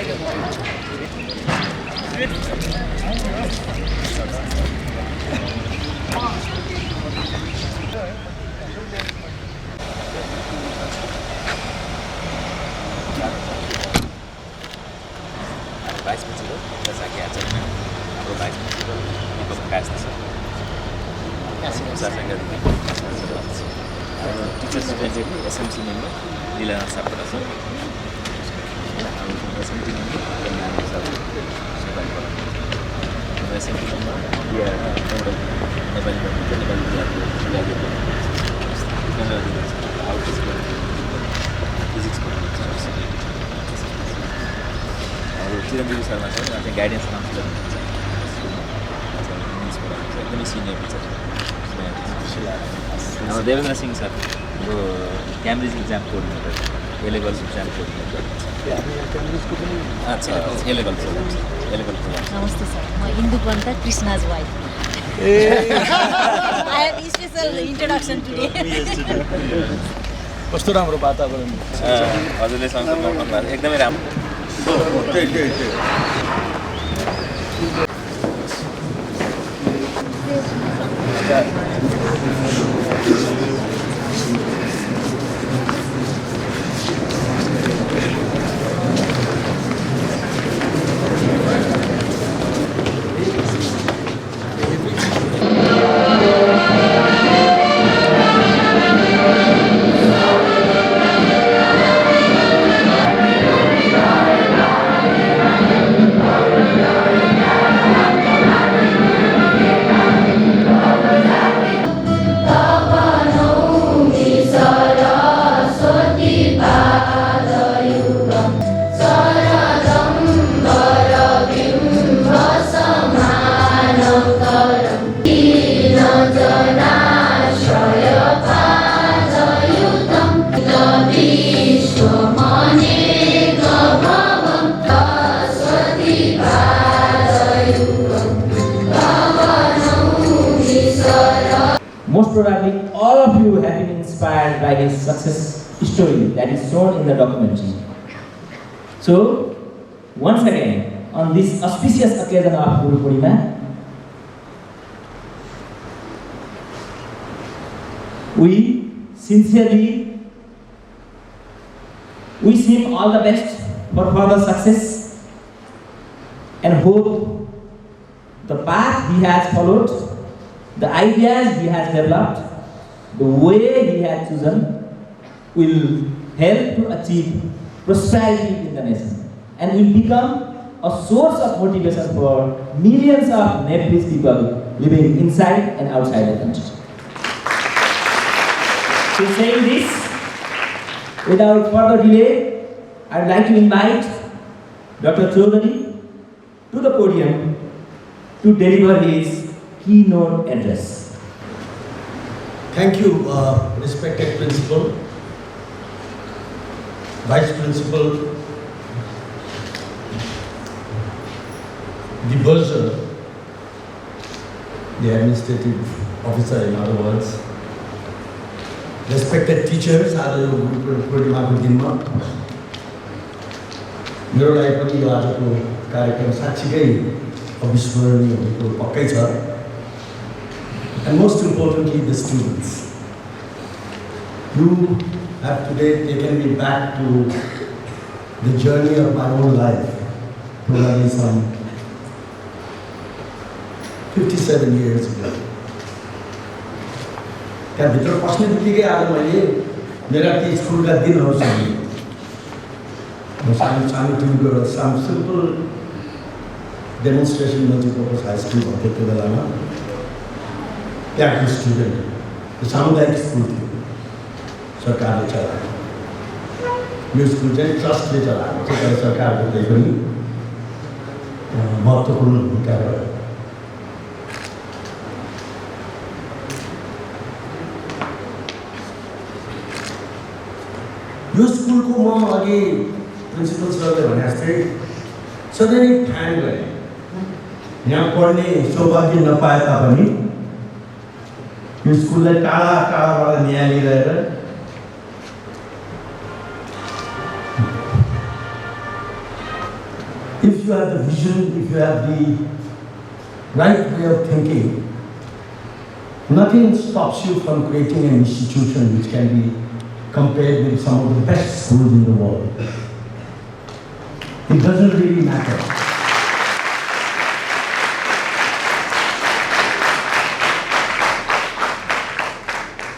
Vice Principal, जैसा कि आज हाम्रो Vice Principal दीपक कास्ता छ उहाँसँग टिचर्स इभेन्टले एसएमसी मेम्बर लीलानाथ सापकोटा छ हाम्रो एसएमटी मेम्बर नानी छ SMT member Nepali physics Chiranjeevi Sharma छ उहाँ चाहिँ गाइडेन्स काउन्सिलर हुनुहुन्छ इङ्ग्लिसबाट हुन्छ एकदमै सिनियर टिचर हाम्रो देवेन्द्र सिंह सर यो Cambridge exam coordinator A level exam coordinator अच्छा A-लेभल प्रोग्राम नमस्ते सर म Indu Pant Krishna's wife I have special introduction today. कस्तो राम्रो वातावरण हजुरले सँगसँगै उठाउनु भएको एकदमै राम्रो Most probably, all of you have been inspired by his success story that is shown in the documentary. So, once again, on this auspicious occasion of Guru Purnima, we sincerely wish him all the best for further success and hope the path he has followed, the ideas he has developed, the way he has chosen will help to achieve prosperity in the nation and will become a source of motivation for millions of Nepalese people living inside and outside the country. So saying this, without further delay, I would like to invite Dr. Chaudhary to the podium to deliver his keynote address. Thank you, respected principal, vice principal, the bursar, the administrative officer in other words, respected teachers, आज यो पूर्णिमाको दिनमा मेरो लागि पनि यो आजको कार्यक्रम साँच्चीकै अविस्मरणीय हुनेको पक्कै छ. And most importantly, the students. You have today taken me back to the journey of my own life, probably some 57 years ago. त्यहाँभित्र पस्ने बित्तिकै आज मैले मेरा ती स्कुलका दिनहरू सम्झेँ. म सानो टिमको एउटा simple demonstration multipurpose high school भएको त्यो बेलामा त्यहाँको स्टुडेन्ट त्यो सामुदायिक स्कुल थियो, सरकारले चलाएको. यो स्कुल चाहिँ ट्रस्टले चलाएको थियो, तर सरकारको त्यही पनि महत्त्वपूर्ण भूमिका रह्यो. यो स्कुलको म अघि प्रिन्सिपल सरले भने जस्तै सधैँ फ्यान गरेँ. यहाँ पढ्ने सौभाग्य नपाए तापनि यो स्कुललाई टाढा टाढाबाट निहालिरहेर If you have the vision, if you have the right way of thinking, nothing stops you from creating an institution which can be compared with some of the best schools in the world. It doesn't really matter.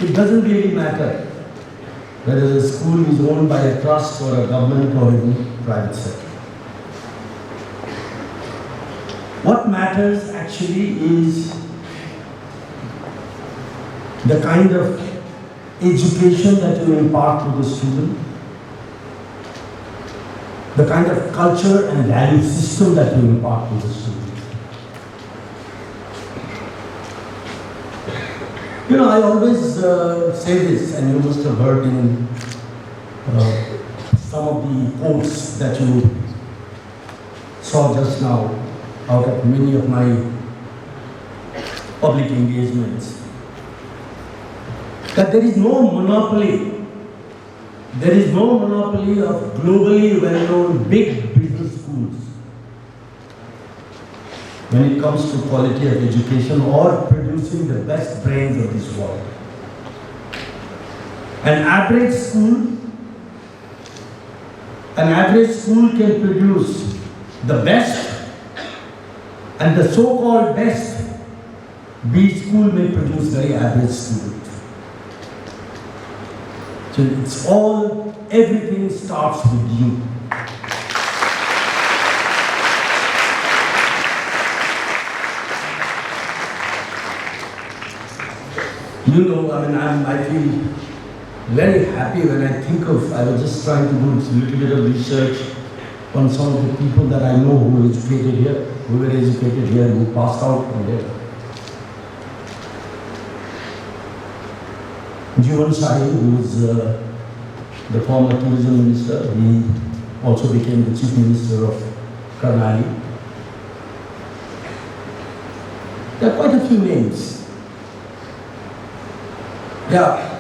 It doesn't really matter whether the school is owned by a trust or a government or even private sector. What matters actually is the kind of education that you impart to the student, the kind of culture and value system that you impart to the student. You know, I always say this, and you must have heard in some of the quotes that you saw just now out of many of my public engagements, that there is no monopoly of globally well-known big business schools when it comes to quality of education or producing the best brains of this world. An average school can produce the best, and the so-called best B school may produce very average students. So it's all, everything starts with you. You know, I feel very happy when I think of, I was just trying to do a little bit of research on some of the people that I know who were educated here, who passed out from here. Jeevan Shahi, who is the former tourism minister, he also became the chief minister of Karnali. There are quite a few names. Yeah,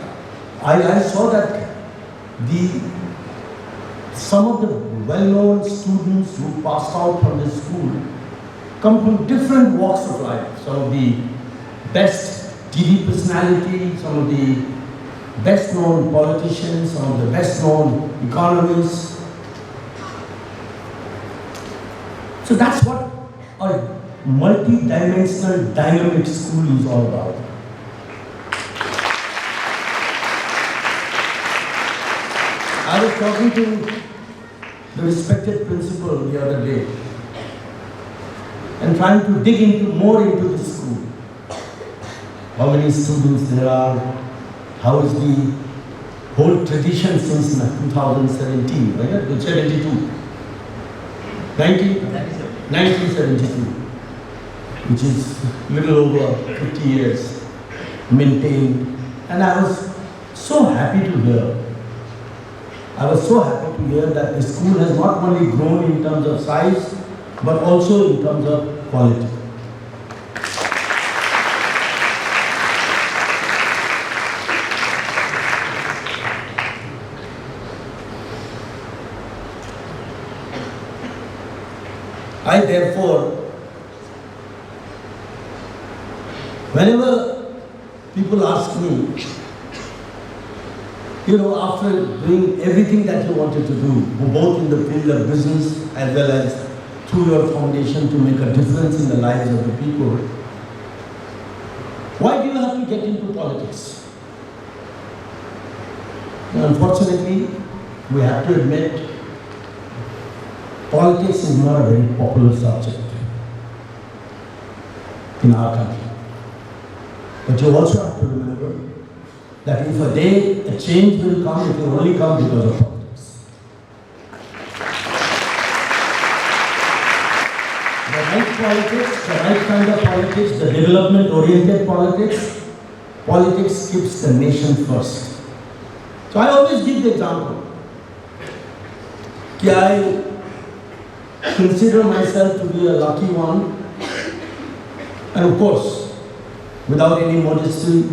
I saw that some of the well-known students who passed out from this school come from different walks of life. Some of the best TV personalities, some of the best-known politicians, some of the best-known economists. So that's what a multi-dimensional, dynamic school is all about. I was talking to the respected principal the other day and trying to dig more into the school. How many students there are, how is the whole tradition since 2017, right? 1972, which is a little over 50 years maintained. And I was so happy to hear. That the school has not only grown in terms of size, but also in terms of quality. I therefore, whenever people ask me, you know, after doing everything that you wanted to do, both in the field of business as well as through your foundation to make a difference in the lives of the people, why do you have to get into politics? And unfortunately, we have to admit, politics is not a very popular subject in our country. But you also have to remember that if a day a change will come, it will only come because of politics. The right politics, the right kind of politics, the development-oriented politics keeps the nation first. So I always give the example. I consider myself to be a lucky one, and of course, without any modesty,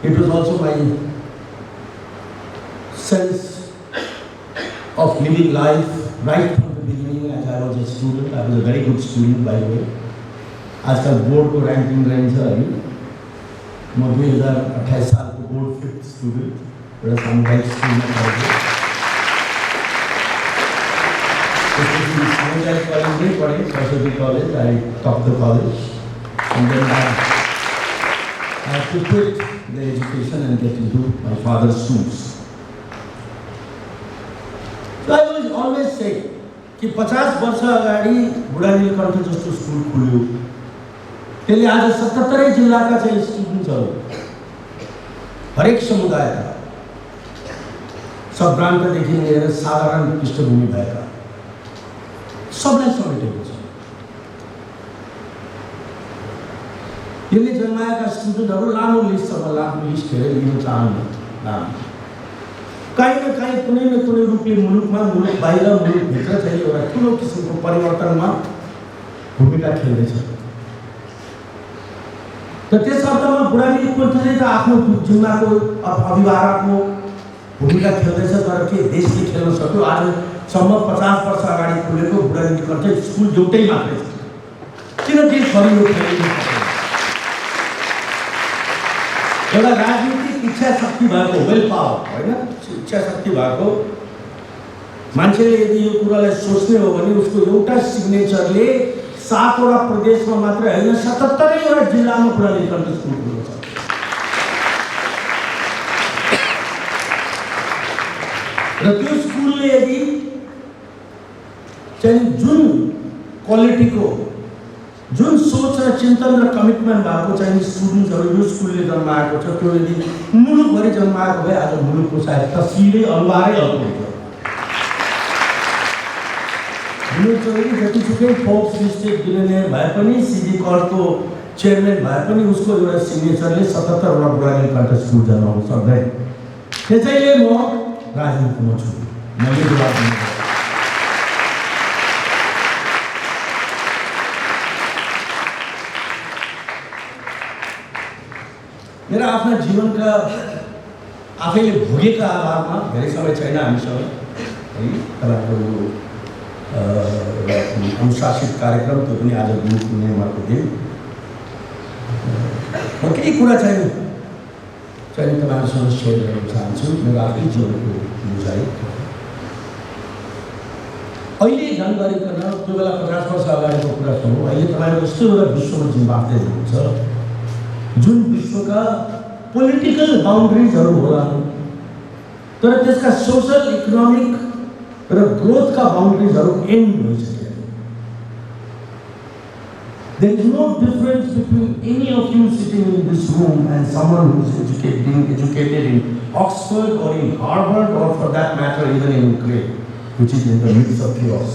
it was also my sense of living life right from the beginning as I was a student. I was a very good student by the way. आजकल board को रैंकिङ रहन्छ है। म 2028 सालको board 5th student एउटा सामुदायिक स्कुलमा पढेको। त्यसपछि सामुदायिक कलेजमै पढेँ, Saraswati college, I topped the college. And then I had to quit the education and get into my father's shoes. So I was always saying कि 50 वर्ष अगाडि बुढा नीलकण्ठ जस्तो स्कुल खुल्यो, त्यसले आज 77 जिल्लाका चाहिँ स्टुडेन्ट्सहरू, हरेक समुदायका, सभ्रान्तदेखि लिएर साधारण पृष्ठभूमि भएका सबलाई समेटेको छ। यसले जन्माएका स्टुडेन्टहरू लामो लिस्टसम्म, लामो लिस्ट हेरेर लिन चाहन्न नाम। कहीँ न कहीँ कुनै न कुनै रूपले मुलुकमा, मुलुक बाहिर, मुलुकभित्र चाहिँ एउटा ठुलो किसिमको परिवर्तनमा भूमिका खेल्दैछ। त त्यस अर्थमा बुढा नीलकण्ठले त आफ्नो जिम्माको अभिभावकको भूमिका खेल्दैछ, तर के देशले खेल्न सक्यो? आजसम्म 50 वर्ष अगाडि खुलेको बुढा नीलकण्ठ स्कुल एउटै मात्रै छ। किन देशभरि यो खेलिनु सक्दैन? एउटा राजनीतिक इच्छा शक्ति भएको, वेल पावर होइन, इच्छा शक्ति भएको मान्छेले यदि यो कुरालाई सोच्ने हो भने उसको एउटा सिग्नेचरले 7 वटा प्रदेशमा मात्रै होइन 77 वटा जिल्लामा बुढा नीलकण्ठ स्कुल खुल्नु छ। र त्यो स्कुलले यदि चाहिँ जुन क्वालिटीको, जुन सोच र चिन्तन र कमिटमेन्ट भएको चाहिँ स्टुडेन्ट्सहरू यो स्कुलले जन्माएको छ, त्यो यदि मुलुकभरि जन्माएको भए आज मुलुकको सायद तस्विरै अनुहारै अर्को हुन्थ्यो। जतिसुकै फोर्ब्स लिस्टेड बिलियनियर भए पनि, सिजी कर्डको चेयरम्यान भए पनि उसको एउटा सिग्नेचरले 77 वटा बुढा नीलकण्ठ स्कुल जन्माउन सक्दैन। त्यसैले म राजनीतिमा छु। मैले जवाब दिनु मेरा आफ्ना जीवनका आफैले भोगेका आधारमा धेरै समय छैन हामीसँग है। तपाईँको अनुशासित कार्यक्रम, त्यो पनि आज गुरु पूर्णिमाको दिन। म केही कुरा चाहिँ तपाईँहरूसँग सेयर गर्न चाहन्छु, मेरो आफ्नै जीवनको बुझाइ। अहिले जानकारीकन त्यो बेला 50 वर्ष अगाडिको कुरा सुनौँ। अहिले तपाईँहरू यस्तो एउटा विश्वमा जुन बाँच्दै हुनुहुन्छ, जुन विश्वका पोलिटिकल बाउन्ड्रिजहरू होला, तर त्यसका सोसल, इकोनोमिक र ग्रोथका बाउन्ड्रिजहरू एन्ड भइसक्यो। There is no difference between any of you sitting in this room and someone who is educated in Oxford or in Harvard or for that matter even in Ukraine, which is in the midst of chaos.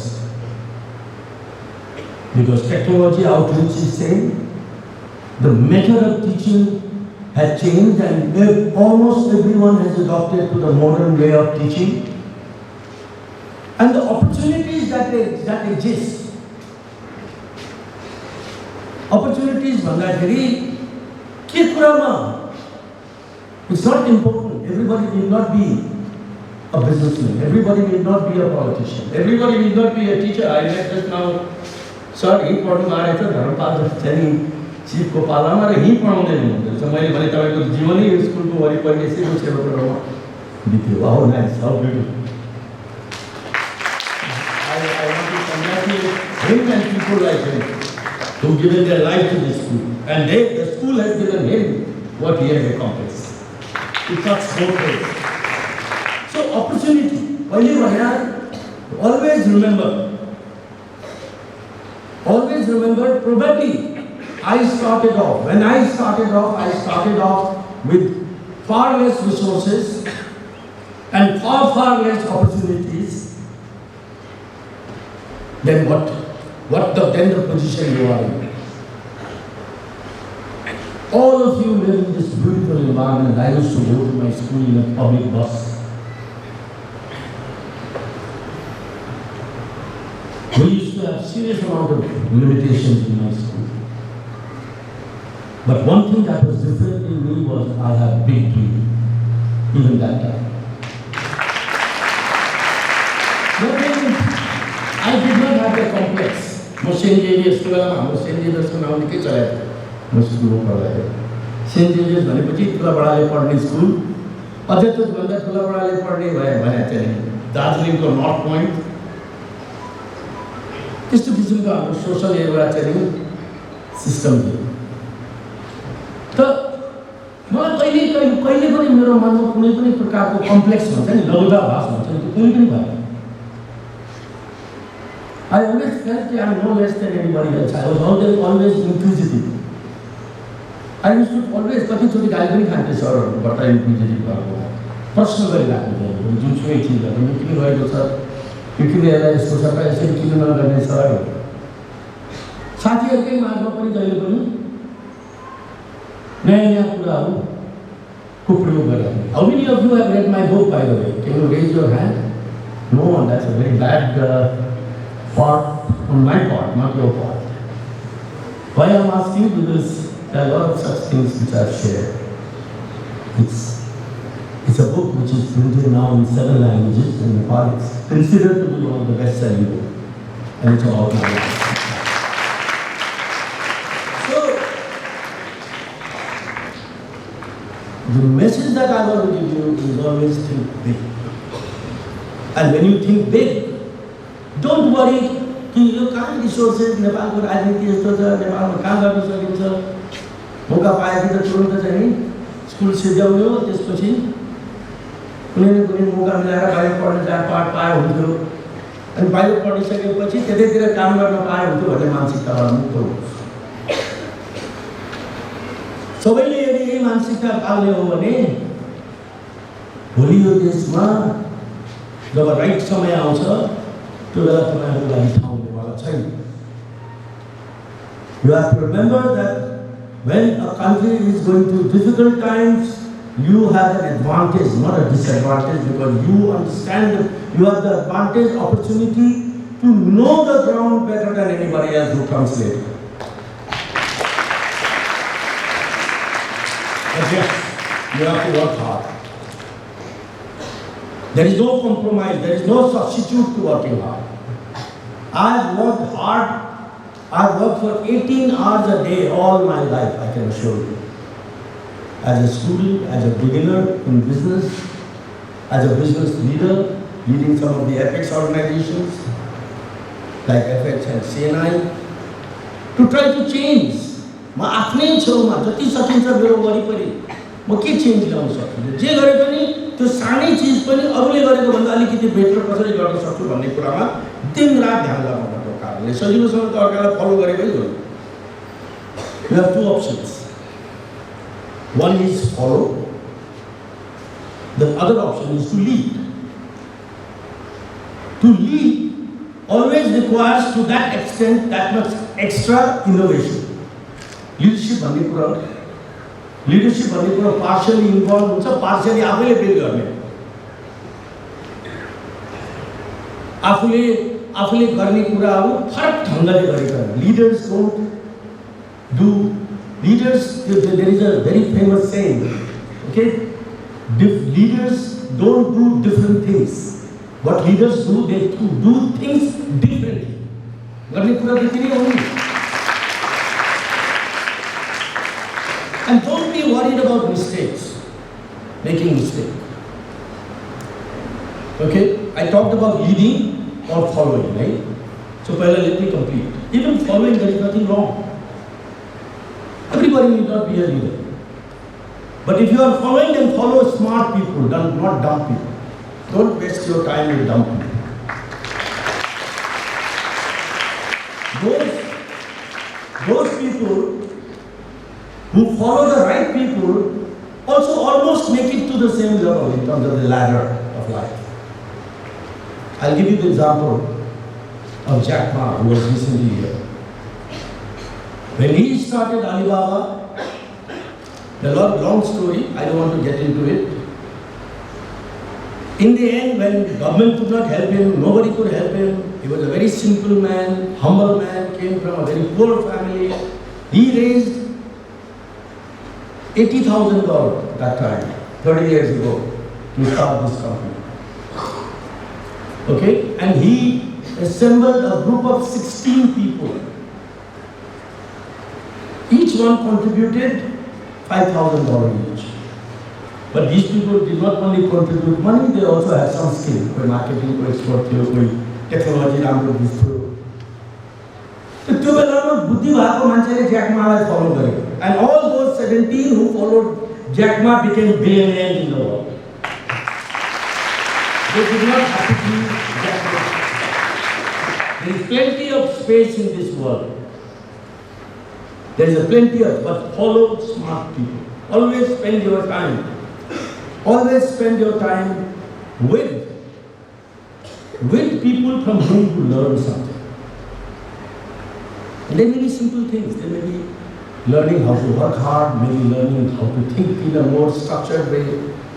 Because technology outreach is same, the method of teaching has changed and almost everyone has adopted to the modern way of teaching. And the opportunities that exist, opportunities भन्दाखेरि के कुरामा? It's not important. Everybody need not be a businessman. Everybody need not be a politician. Everybody need not be a teacher. I met just now, sir, यही पढ्नु आएको छ धर्मपाल चाहिँ चिफको पालामा र यही पढाउँदै हुनुहुन्छ। मैले भने तपाईँको जीवनै स्कुलको वरिपरि यसैको छेउछाउमा बित्यो। Wow, nice, how beautiful. I want to congratulate him and people like him who have given their life to this school. And the school has given him what he has accomplished. It cuts both ways. So opportunity, always remember, probably when I started off with far less resources and far less opportunities then then the position you are in. All of you live in this beautiful environment. I used to go to my school in a public bus. We used to have serious amount of limitations in my school. But one thing that was different in me was I had big dreams, even that time. I I did not have the complex. म saint जेभियर्सको बेलामा हाम्रो saint जेभियर्सको नाउँ निकै चलाएको थियो म स्कुलमा पढ्दाखेरि। सेन्ट जेभियर्स भनेपछि ठुलाबडाले पढ्ने स्कुल, अझै त्योभन्दा ठुलाबडाले पढ्ने भयो भने चाहिँ दार्जिलिङको नर्थ पोइन्ट, त्यस्तो किसिमको हाम्रो सोसल एउटा चाहिँ सिस्टम थियो। त मलाई कहिले पनि मेरो मनमा कुनै पनि प्रकारको कम्प्लेक्स हुन्छ नि, लौदाभास हुन्छ नि, त्यो कुनै पनि भएन। I always felt that I am no less than anybody else. I was always inquisitive. I used to always कतिचोटि गाली पनि खान्थेँ सरहरूबाट इन्क्विजिटिभ भएको। प्रश्न गरिरहेको थियो जुनसुकै चिजहरू यो किन रहेको छ, यो किन यसलाई यस्तो छ र यसरी किन नगर्ने सर। साथीहरूकै माझमा पनि जहिले पनि नयाँ कुराहरू को प्रयोग गरेँ। How many of you have read my book, by the way? Can you raise your hand? No one. That's a very bad part on my part, not your part. Why I'm asking? Because there are a lot of such things which I've shared. It's a book which is printed now in 7 languages, and in fact it's considered to be one of the best-selling books, and it's about my life. So, the message that I want to give you is always think big. And when you think big, don't worry कि यो कहाँ resources नेपालको राजनीति यस्तो छ, नेपालमा कहाँ गर्न सकिन्छ, मौका पाएपछि त तुरुन्त चाहिँ स्कुल सिध्याउने हो, त्यसपछि कुनै न कुनै मौका मिलाएर बाहिर पढ्न पाए हुन्थ्यो, अनि बाहिर पढिसकेपछि त्यतैतिर काम गर्न पाए हुन्थ्यो भन्ने मानसिकताबाट मुक्त होस्। सबैले यदि यही मानसिकता पाल्ने हो भने भोलि यो देशमा जब राइट समय आउँछ त्यो बेला तपाईँहरूको लागि ठाउँ हुनेवाला छैन। You have to remember that when a country is going through difficult times, you have an advantage, not a disadvantage, because you understand that you have the advantage, opportunity to know the ground better than anybody else who comes later. But yes, you have to work hard. There is no compromise, there is no substitute to working hard. I've worked hard. I've worked for 18 hours a day all my life, I can assure you. As a student, as a beginner in business, as a business leader, leading some of the apex organizations like FX and CNI, to try to change. म आफ्नै छेउमा जति सकिन्छ मेरो वरिपरि म के change ल्याउन सक्छु, जे गरे पनि त्यो सानै चिज पनि अरूले गरेको भन्दा अलिकति बेटर कसरी गर्न सक्छु भन्ने कुरामा दिनरात ध्यान लगाउनको कारणले सजिलोसँग त अर्कालाई फलो गरेकै हो। You have two options. One is follow. The other option is to lead. To lead always requires to that extent that much extra innovation. Leadership भन्ने कुरा partially involved हुन्छ, partially आफैले बिल्ड गर्ने। आफूले गर्ने कुराहरू फरक ढङ्गले गरेका। Leaders don't do. Leaders, there is a very famous saying, okay? Leaders don't do different things. What leaders do, they do things differently. गर्ने कुरा त्यति नै हो नि। And don't be worried about mistakes, making mistakes. Okay? I talked about leading or following, right? So let me complete. Even following, there is nothing wrong. Everybody need not be a leader. But if you are following, then follow smart people, not dumb people. Don't waste your time with dumb people. Those people who follow the right people also almost make it to the same level in terms of the ladder of life. I'll give you the example of Jack Ma, who was recently here. When he started Alibaba, a long story, I don't want to get into it. In the end, when government could not help him, nobody could help him, he was a very simple man, humble man, came from a very poor family. He raised $80,000 that time, 30 years ago, to start this company. Okay? And he assembled a group of 16 people. Each one contributed $5,000 each. But these people did not only contribute money, they also had some skill. कोई marketing, कोई export थियो, कोई technology राम्रो बुझ्थ्यो. त्यो बेलामा बुद्धि भएको मान्छेले ज्याक मालाई follow गरे. And all those 17 who followed Jack Ma became billionaires in the world. They did not have to be Jack Ma. There is plenty of space in this world. There is plenty of, but follow smart people. Always spend your time. Always spend your time with people from whom you learn something. And there may be simple things. There may be learning how to work hard, maybe learning how to think in a more structured way,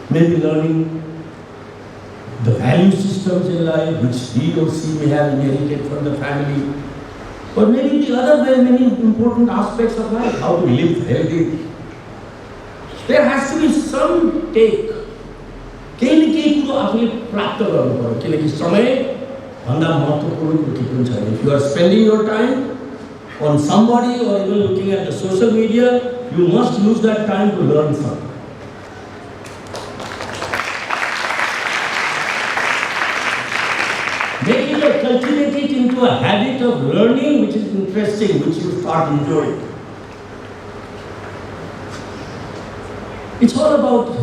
maybe learning the value systems in life which he or she may have inherited from the family, or maybe the other very many important aspects of life, how to live healthy. There has to be some take. केही न केही कुरो आफूले प्राप्त गर्नु पर्यो किनकि समय भन्दा महत्त्वपूर्ण कुरो के पनि छैन. If you are spending your time on somebody or even looking at the social media, you must use that time to learn something. Make it or cultivate it into a habit of learning which is interesting, which you start enjoying. It's all about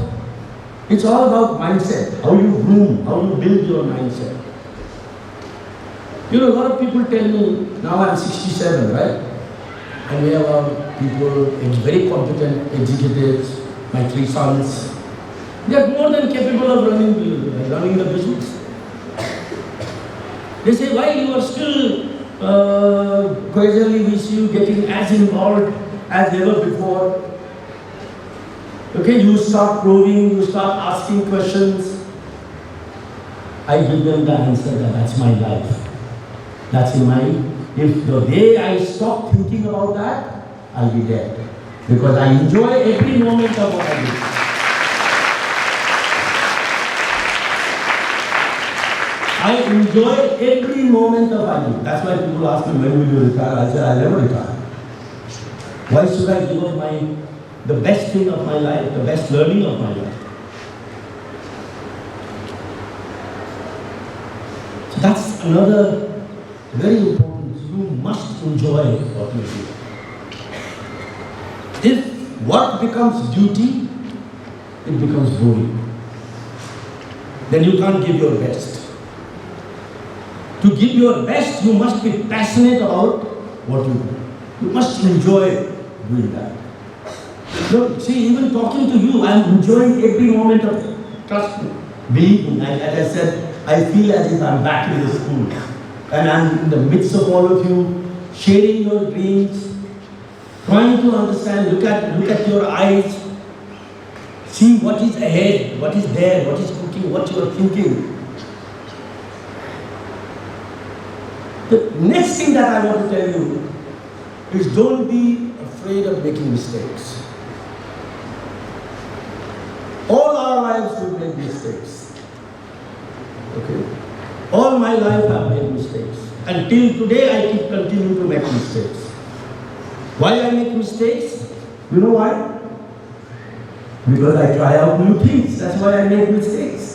mindset, how you groom, how you build your mindset. You know, a lot of people tell me, now I'm 67, right? And we have people, very competent executives, my 3 sons. They are more than capable of running the business. They say, why you are still gradually we see you getting as involved as ever before. Okay, you start probing, you start asking questions. I give them the answer that that's my life. That's in my, if the day I stop thinking about that, I'll be dead. Because I enjoy every moment of what I do. I enjoy every moment of what I do. That's why people ask me, when will you retire? I say, I'll never retire. Why should I give up the best thing of my life, the best learning of my life? So that's another very important. You must enjoy what you do. If work becomes duty, it becomes boring. Then you can't give your best. To give your best, you must be passionate about what you do. You must enjoy doing that. Look, see, even talking to you, I'm enjoying every moment of it. Trust me. Believe me, as I said, I feel as if I'm back in the school. And I'm in the midst of all of you, sharing your dreams, trying to understand, look at your eyes, see what is ahead, what is there, what is cooking, what you are thinking. The next thing that I want to tell you is don't be afraid of making mistakes. All our lives we make mistakes. Okay? All my life I've made mistakes. Until today I keep continuing to make mistakes. Why I make mistakes? You know why? Because I try out new things. That's why I make mistakes.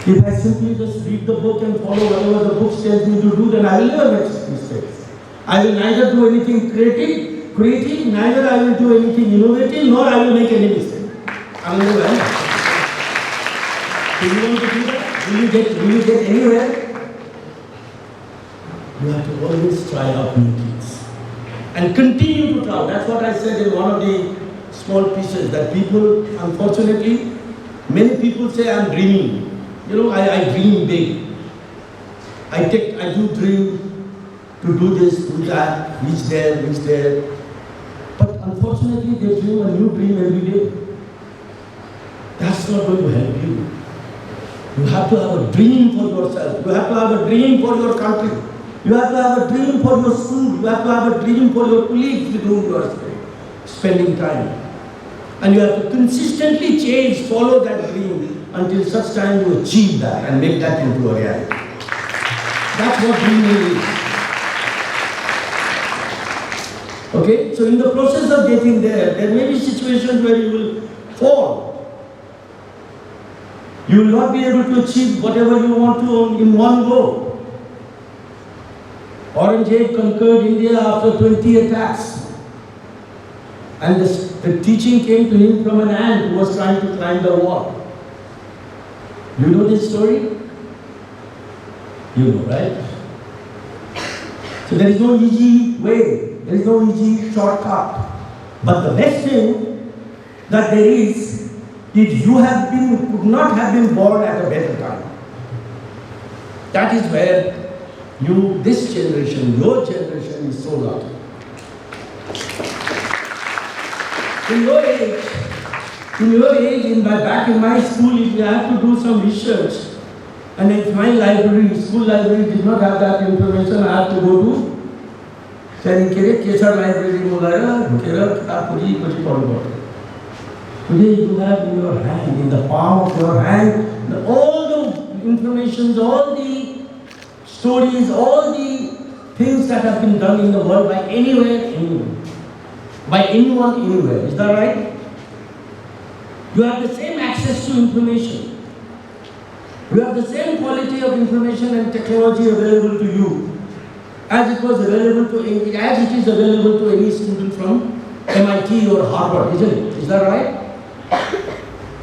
If I simply just read the book and follow whatever the book tells me to do, then I will never make mistakes. I will neither do anything creative, neither I will do anything innovative, nor I will make any mistake. I will never do that. Do you want to do that? Will you get anywhere? You have to always try out new things. And continue to try. That's what I said in one of the small pieces, that people, unfortunately, many people say I'm dreaming. You know, I dream big. I do dream to do this, do that, reach there. But unfortunately, they dream a new dream every day. That's not going to help you. You have to have a dream for yourself. You have to have a dream for your country. You have to have a dream for your school. You have to have a dream for your colleagues with whom you are spending time. And you have to consistently follow that dream until such time you achieve that and make that into a reality. That's what dreaming is. Okay? So in the process of getting there may be situations where you will fall. You will not be able to achieve whatever you want to in one go. Aurangzeb conquered India after 20 attacks. And the teaching came to him from an ant who was trying to climb the wall. You know this story? You know, right? So there is no easy way, there is no easy shortcut. But the best thing that there is you could not have been born at a better time. That is where this generation, your generation is so lucky. In your age, back in my school, if you have to do some research, and if my library, school library did not have that information, I have to go to Kesar library. Today you have in your hand, in the palm of your hand, all the information, all the stories, all the things that have been done in the world by anyone, anywhere. Is that right? You have the same access to information. You have the same quality of information and technology available to you as it is available to any student from MIT or Harvard, isn't it? Is that right?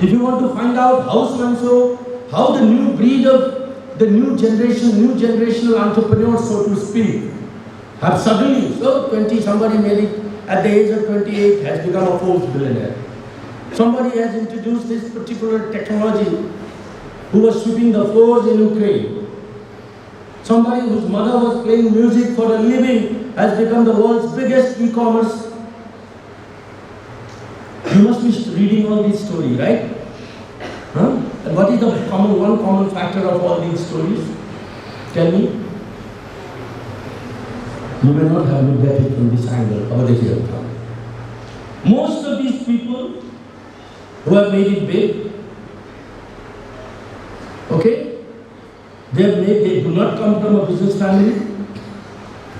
If you want to find out how the new breed of the new generational entrepreneurs, so to speak, have suddenly, somebody made it at the age of 28, has become a fourth billionaire. Somebody has introduced this particular technology who was sweeping the floors in Ukraine. Somebody whose mother was playing music for a living has become the world's biggest e-commerce. You must be reading all these stories, right? Huh? And what is the one common factor of all these stories? Tell me. You may not have looked at it from this angle over the here. Most of these people who have made it big, okay, they do not come from a business family,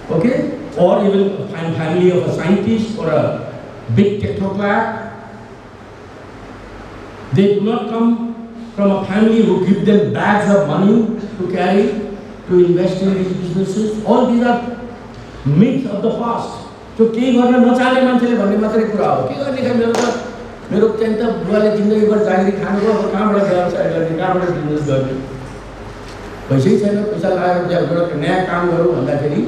okay, or even a family of a scientist or a big technocrat. They do not come from a family who give them bags of money to carry, to invest in these businesses. All these are myths of the past. So केही गर्न नचाहने मान्छेले भन्ने मात्रै कुरा हो. के गर्ने क्या मेरो चाहिँ त बुवाले जिन्दगीभर जागिरी खानुभयो, अब कहाँबाट व्यवसाय गर्ने, कहाँबाट बिजनेस गर्ने. पैसै छैन, पैसा लगाएर एउटा नयाँ काम गरौँ भन्दाखेरि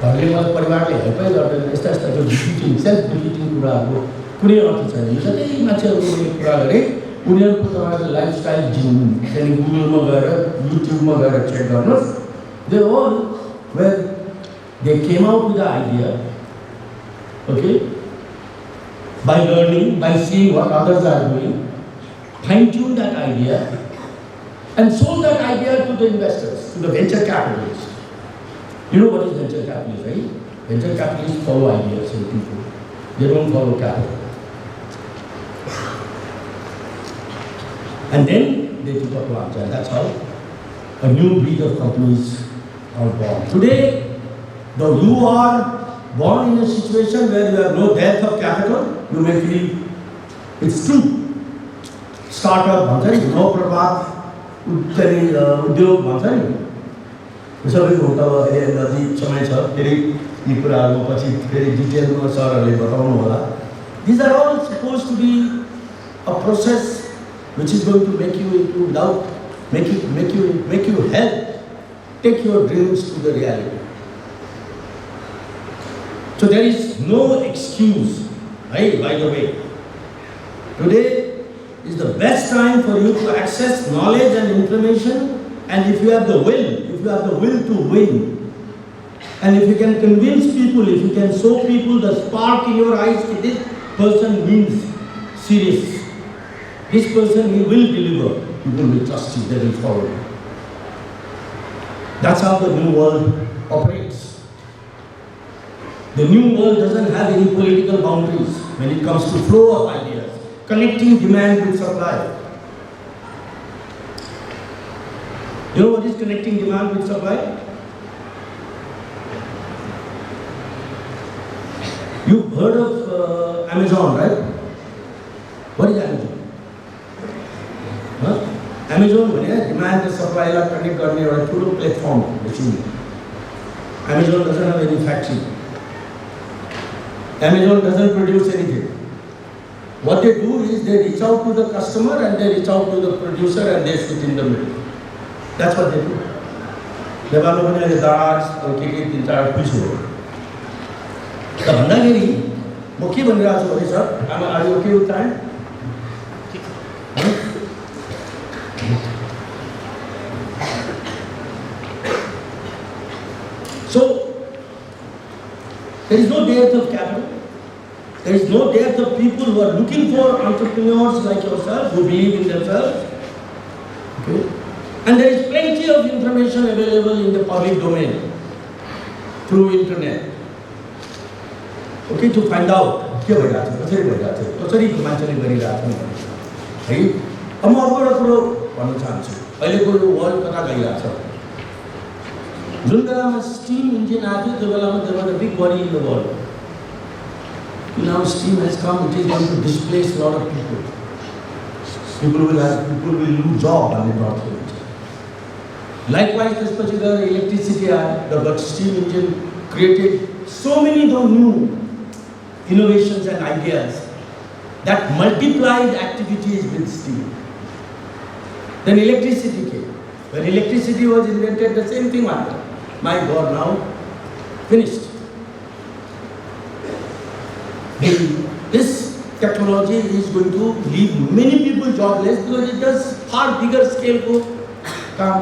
घरले मलाई परिवारले हेल्पै गर्दैन. यस्ता जो डिफिटिङ, सेल्फ डिफिटिङ कुराहरू कुनै अर्थ छैन. यो जति मान्छेहरूले कुरा गरे उनीहरूको तपाईँको लाइफस्टाइल चाहिँ गुगलमा गएर युट्युबमा गएर चेक गर्नुहोस्. दे all where they came out with the idea, okay, by learning, by seeing what others are doing, fine-tune that idea and sold that idea to the investors, to the venture capitalists. You know what is venture capitalists, right? Venture capitalists follow ideas and people. They don't follow capital. And then they took a plunge, and that's how a new breed of companies are born. Today, though you are born in a situation where you have no depth of capital, you may feel it's true. Startup भन्छ नि, नवप्रभात उद्योग भन्छ नि, सबैको त नजिक समय छ, फेरि यी कुराहरू पछि फेरि डिटेलमा सरहरूले बताउनु होला. These are all supposed to be a process which is going to make you help take your dreams to the reality. So there is no excuse, right? By the way, today is the best time for you to access knowledge and information, and if you have the will to win, and if you can convince people, if you can show people the spark in your eyes, this person means serious. This person, he will deliver. People will trust you, they will follow you. That's how the new world operates. The new world doesn't have any political boundaries when it comes to flow of ideas, connecting demand with supply. You know what is connecting demand with supply? You've heard of Amazon, right? What is Amazon? Huh? Amazon भने demand and supply lie connect गर्ने एउटा ठुलो platform हो basically. Amazon doesn't have any factory. Amazon doesn't produce anything. What they do is they reach out to the customer and they reach out to the producer and they sit in the middle. That's what they do. नेपालमा पनि अहिले दाज के तीन चार कुछ हो त भन्दाखेरि म के भनिरहेको छु भने sir are you okay with time So there is no dearth of capital. There is no dearth of people who are looking for entrepreneurs like yourself who believe in themselves. Okay? And there is plenty of information available in the public domain through internet. Okay, to find out के भइरहेको छ कसरी भइरहेको छ कसरी मान्छेले गरिरहेको छ है अब म अर्को एउटा कुरो भन्न चाहन्छु अहिलेको यो वर्ल्ड कता गइरहेको छ जुन बेलामा स्टीम इन्जिन आयो त्यो बेलामा there was a big worry in the world. Now steam has come, it is going to displace a lot of people. People will lose job and not. Likewise, त्यसपछि गएर electricity आयो, but steam engine created so many new innovations and ideas that multiplied activities with steam. Then electricity came. When electricity was invented, the same thing happened. My God, now finished. This technology is going to leave many people jobless because it does far bigger scale को काम.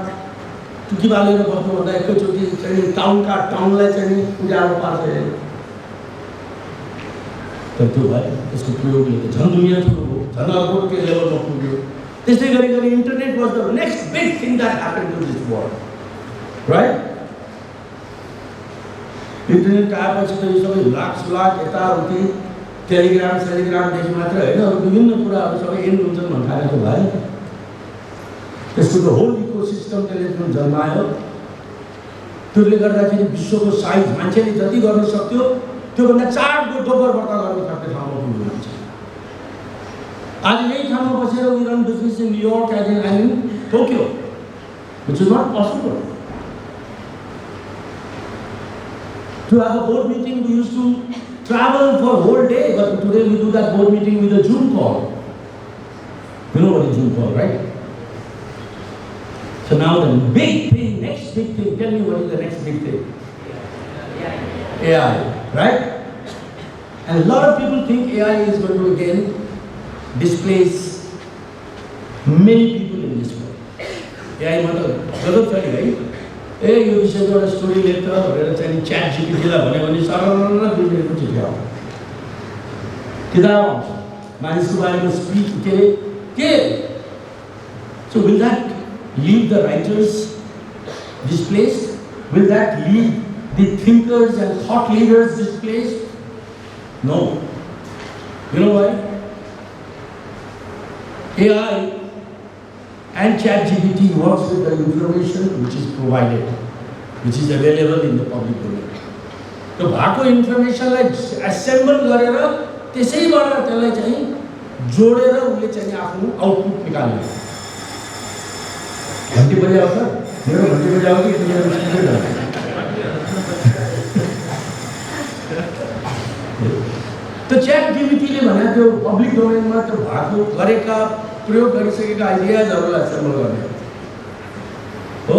टुकी बालेर बस्नु भन्दा एकैचोटि चाहिँ टाउनलाई चाहिँ उजाडो पार्छ तर त्यो भयो यसको प्रयोगले त झन् दुनियाँ ठुलो भयो झन् अर्को के लेभलमा पुग्यो त्यसै गरी internet was the next big thing that happen to this world right internet आएपछि त यो सबै लाख यताउति टेलिग्रामदेखि मात्र होइन अरू विभिन्न कुराहरू सबै एन्ड हुन्छन् भन्ने थालेको भयो त्यसको त होल इकोसिस्टम त्यसले जन्मायो त्यसले गर्दाखेरि विश्वको साइज मान्छेले जति गर्न सक्थ्यो त्योभन्दा 4 गुण दोब्बर गर्न सक्ने ठाउँमा पुग्नु हुन्छ आज यही ठाउँमा बसेर we run business in New York and in Tokyo which is not possible. To have a board meeting we used to travel for a whole day, but today we do that board meeting with a Zoom call. You know what is Zoom call, right? So now the big thing, next big thing, tell me what is the next big thing? AI, right? And a lot of people think AI is going to again displace many people in this world. AI मतलब गलत छ नि है ए यो विषयको एउटा story लेख त भनेर चाहिँ च्याट जीपीटीलाई भन्यो भने सरल 2 मिनेटको चिठी आउँछ किताब आउँछ मानिसको बारेमा स्पिच के So will that leave the writers displaced? Will that leave the thinkers and thought leaders displaced? No. You know why? AI and ChatGPT works with the information which is provided, which is available in the public domain. So भएको इन्फर्मेसनलाई assemble गरेर त्यसैबाट त्यसलाई चाहिँ जोडेर उसले चाहिँ आफ्नो output निकाल्ने घन्टी बजायो सर मेरो घन्टी बजायो कि मेरो तो ChatGPT ले भने त्यो पब्लिक डोमेनमा त्यो भएको गरेका प्रयोग गरिसकेका आइडियाजहरुलाई एसेम्बल गर्ने हो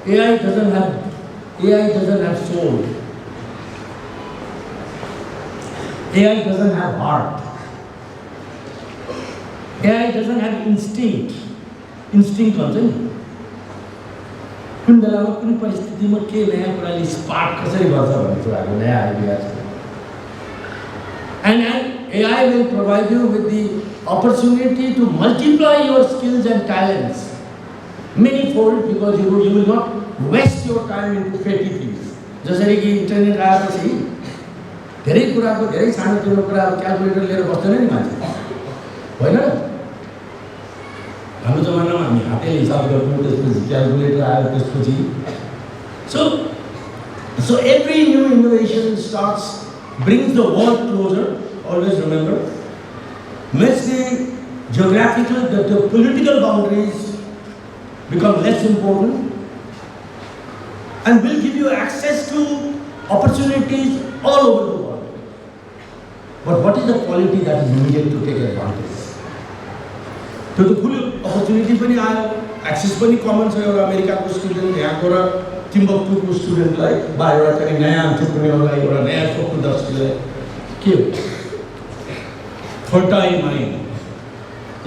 AI doesn't have soul. AI doesn't have heart. AI doesn't have instinct. Instinct भन्छ नि कुन बेलामा कुन परिस्थितिमा के नयाँ कुराले स्पार्क कसरी गर्छ भन्ने कुराको नयाँ आइडिया छ And AI will provide you with the opportunity to multiply your skills and talents many-fold because you will not waste your time into petty things. जसरी कि इन्टरनेट आएपछि धेरै कुराको धेरै सानोतिनो कुराहरू क्याल्कुलेटर लिएर बस्दैन नि मान्छे होइन हाम्रो जमानामा हामी हातले हिसाब गर्थ्यौँ, त्यसपछि क्यालकुलेटर आयो त्यसपछि. So every new innovation brings the world closer, always remember. Makes the geographical, the political boundaries become less important, and will give you access to opportunities all over the world. But what is the quality that is needed to take advantage? So the full opportunity पनि आयो, access पनि common छ. एउटा अमेरिकाको student यहाँको र टिम्बक्टुको स्टुडेन्टलाई बाहिरबाट चाहिँ नयाँ एन्टरप्रेन्योरलाई एउटा नयाँ स्वप्नदर्शीलाई के हो? Fertile mind.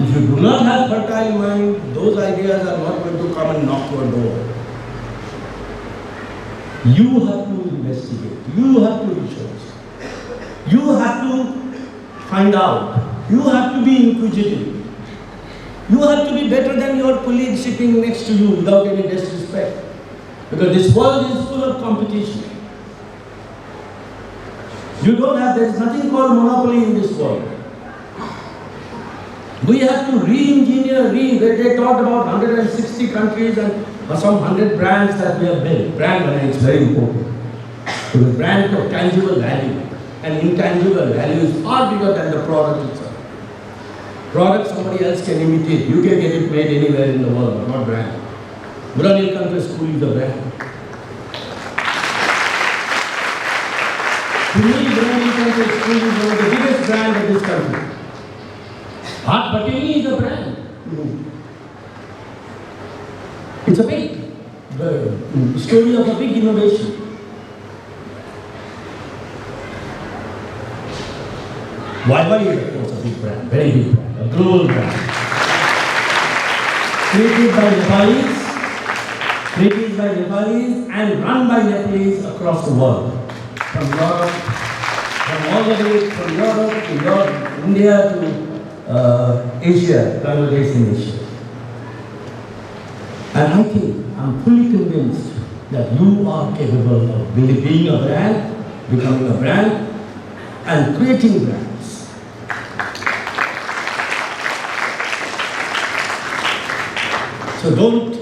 If you do not have fertile mind, those ideas are not going to come and knock your door. You have to investigate. You have to research. You have to find out. You have to be inquisitive. You have to be better than your colleague sitting next to you without any disrespect. Because this world is full of competition. There is nothing called monopoly in this world. We have to re-engineer, they talked about 160 countries and some 100 brands that we have built. Brand money is very important. Because brand of tangible value and intangible value is far bigger than the product itself. Product somebody else can imitate. You can get it made anywhere in the world, but not brand. Brunel Country School is a brand. To me, Brunel Country School is one of the biggest brands of this country. Hot Patini is a brand. It's a big story of a big innovation. YY is of course a big brand, very big brand, a global brand. Created by Nepalis and run by Nepalese across the world. From Europe, from all the way from Europe to Europe, India to Asia, Bangladesh and Asia. And I'm fully convinced that you are capable of being a brand, becoming a brand, and creating brands. So don't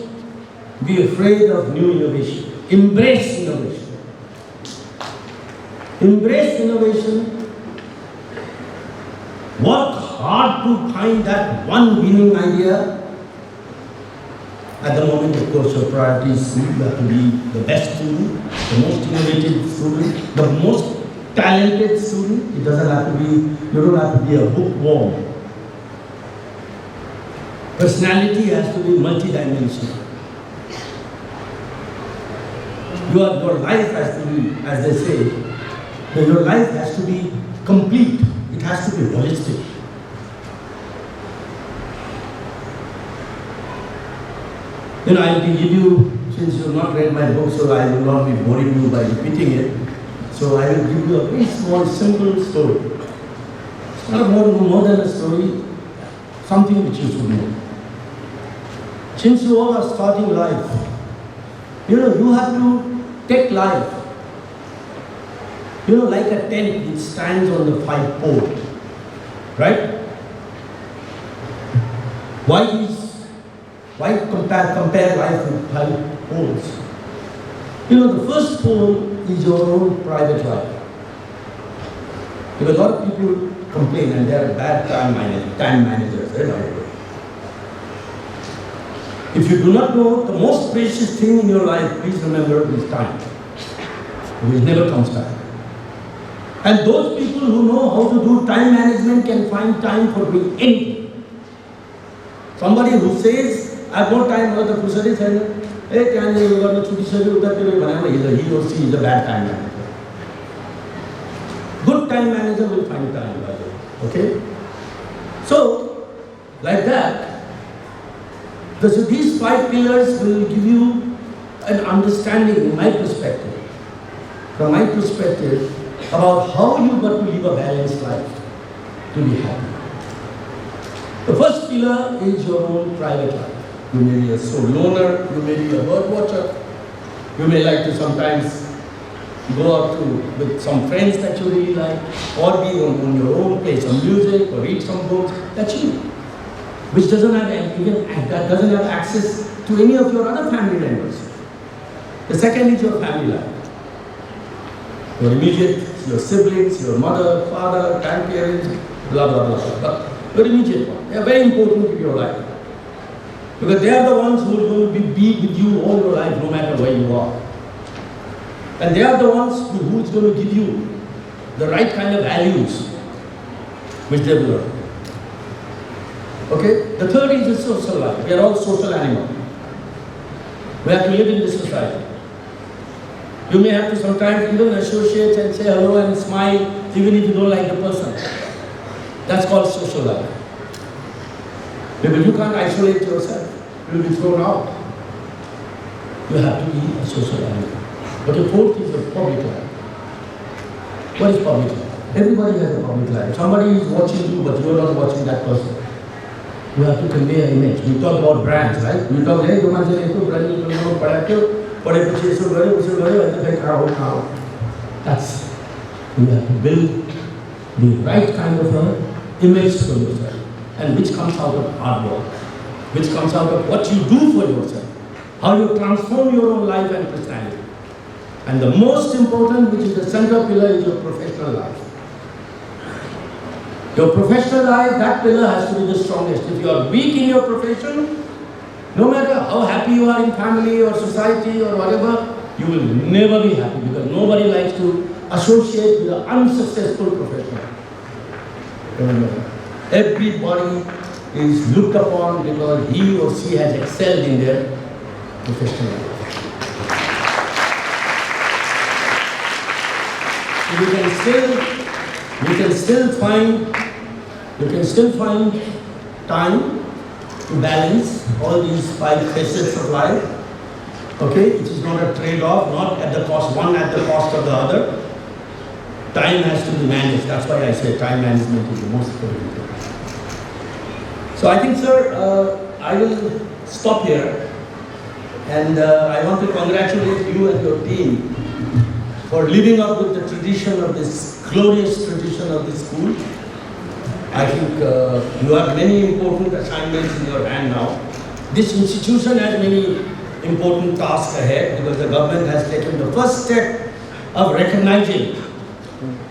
be afraid of new innovation. Embrace innovation. Embrace innovation. Work hard to find that one winning idea. At the moment, of course, your priorities you have to be the best student, the most innovative student, the most talented student. It doesn't have to be, you don't have to be a bookworm. Personality has to be multidimensional. Your life has to be, as they say, your life has to be complete. It has to be holistic. I will give you, since you have not read my book, so I will not be boring you by repeating it. So I will give you a very small, simple story. It's not more than a story, something which you should know. Since you all are starting life, you have to take life. Like a tent which stands on the 5 poles, right? Why compare life with 5 poles? The first pole is your own private life. Because a lot of people complain and they are bad time managers. If you do not know the most precious thing in your life, please remember is time, which never comes back. And those people who know how to do time management can find time for doing anything. Somebody who says, I've no time for the Kusari Center, he or she is a bad time manager. Good time manager will find time, by the way. Okay? So, like that, so these 5 pillars will give you an understanding, in my perspective, from my perspective, about how you got to live a balanced life to be happy. The first pillar is your own private life. You may be a soul loner, you may be a bird watcher, you may like to sometimes go out with some friends that you really like, or be on your own, play some music, or read some books. That's you. which doesn't have access to any of your other family members. The second is your family life. Your immediate, your siblings, your mother, father, grandparents, blah, blah, blah, blah. But your immediate one. They are very important in your life. Because they are the ones who are going to be with you all your life, no matter where you are. And they are the ones who is going to give you the right kind of values which they will learn. Okay? The third is the social life. We are all social animals. We have to live in this society. You may have to sometimes even associate and say hello and smile even if you don't like the person. That's called social life. Because you can't isolate yourself. You will be thrown out. You have to be a social animal. But the fourth is the public life. What is public life? Everybody has a public life. Somebody is watching you, but you are not watching that person. You have to convey an image. We talk about brands, right? We talk, hey, brand, that's, you have to build the right kind of an image for yourself, and which comes out of hard work, which comes out of what you do for yourself, how you transform your own life and personality. And the most important, which is the central pillar, is your professional life. Your professional life, that pillar has to be the strongest. If you are weak in your profession, no matter how happy you are in family or society or whatever, you will never be happy because nobody likes to associate with an unsuccessful professional. Remember that. Everybody is looked upon because he or she has excelled in their professional life. So you can still find time to balance all these 5 facets of life. Okay, it is not a trade-off, not at the cost, one at the cost of the other. Time has to be managed. That's why I say time management is the most important thing. So I think, sir, I will stop here, and I want to congratulate you and your team for living up with the tradition of this glorious tradition of this school. I think you have many important assignments in your hand now. This institution has many important tasks ahead because the government has taken the first step of recognizing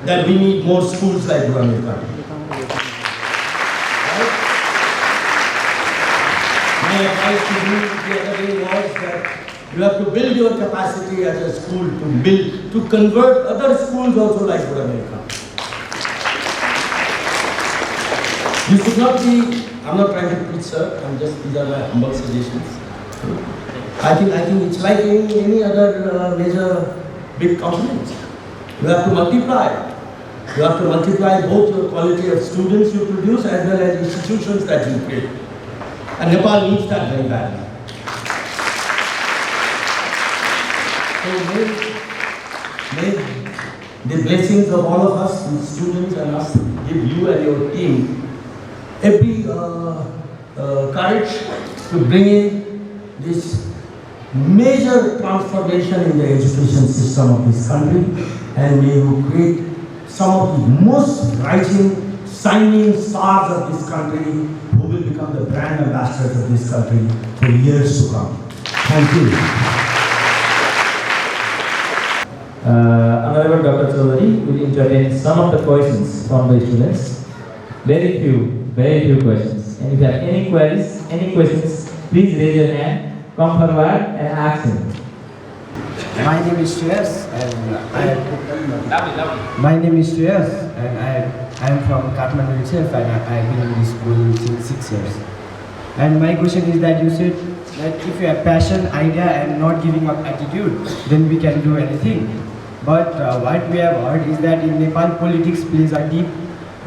that we need more schools like Gurugram. My advice to you the other day was that you have to build your capacity as a school to convert other schools also like Gurugram. You should not be, I'm not trying to preach, sir, these are my humble suggestions. I think it's like any other major big component. You have to multiply. You have to multiply both your quality of students you produce as well as institutions that you create. And Nepal needs that very badly. So may the blessings of all of us, the students and us, give you and your team every courage to bring in this major transformation in the education system of this country, and may you create some of the most rising, shining stars of this country who will become the brand ambassadors of this country for years to come. Thank you. Honorable Dr. Chaudhary will entertain some of the questions from the students. Very few questions. And if you have any queries, any questions, please raise your hand, come forward and ask him. My name is Shreyas and I am from Kathmandu itself, and I have been in this school since 6 years. And my question is that you said that if you have passion, idea and not giving up attitude, then we can do anything. But what we have heard is that in Nepal politics plays a deep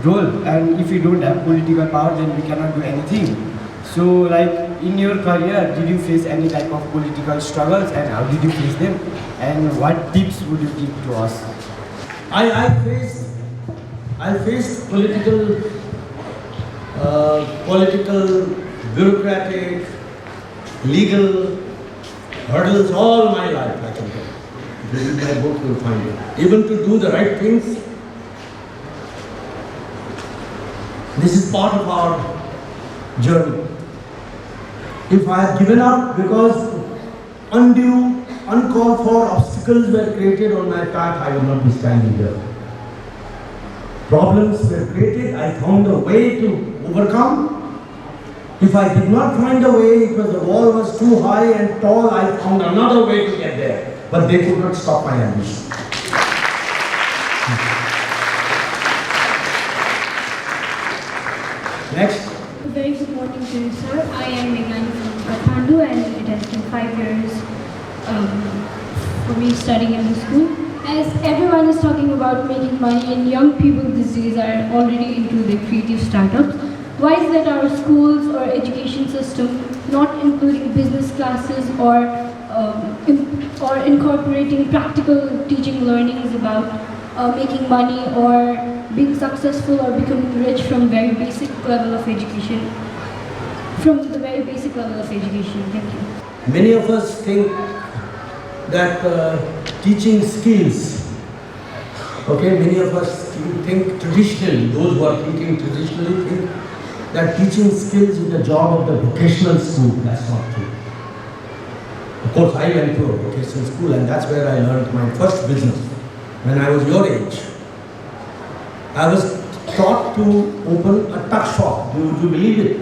role, and if you don't have political power, then we cannot do anything. So like in your career, did you face any type of political struggles, and how did you face them, and what tips would you give to us? I faced political, bureaucratic, legal hurdles all my life, I can tell you. If you read my book, you'll find it. Even to do the right things, this is part of our journey. If I had given up because undue, uncalled for obstacles were created on my path, I would not be standing here. Problems were created, I found a way to overcome. If I did not find a way, because the wall was too high and tall, I found another way to get there. But they could not stop my ambition. Next. Very good morning to you, sir. I am Meghani from Kathmandu, and it has been 5 years for me studying in the school. As everyone is talking about making money, and young people these days are already into the creative startups, why is that our schools or education system not including business classes or incorporating practical teaching learnings about making money or being successful or becoming rich from very basic level of education, from the very basic level of education? Thank you. Many of us think that teaching skills, okay, many of us think traditionally, those who are thinking traditionally think that teaching skills is the job of the vocational school. That's not true. Of course, I went to a vocational school and that's where I learned my first business. When I was your age, I was taught to open a tuck shop. Do you believe it?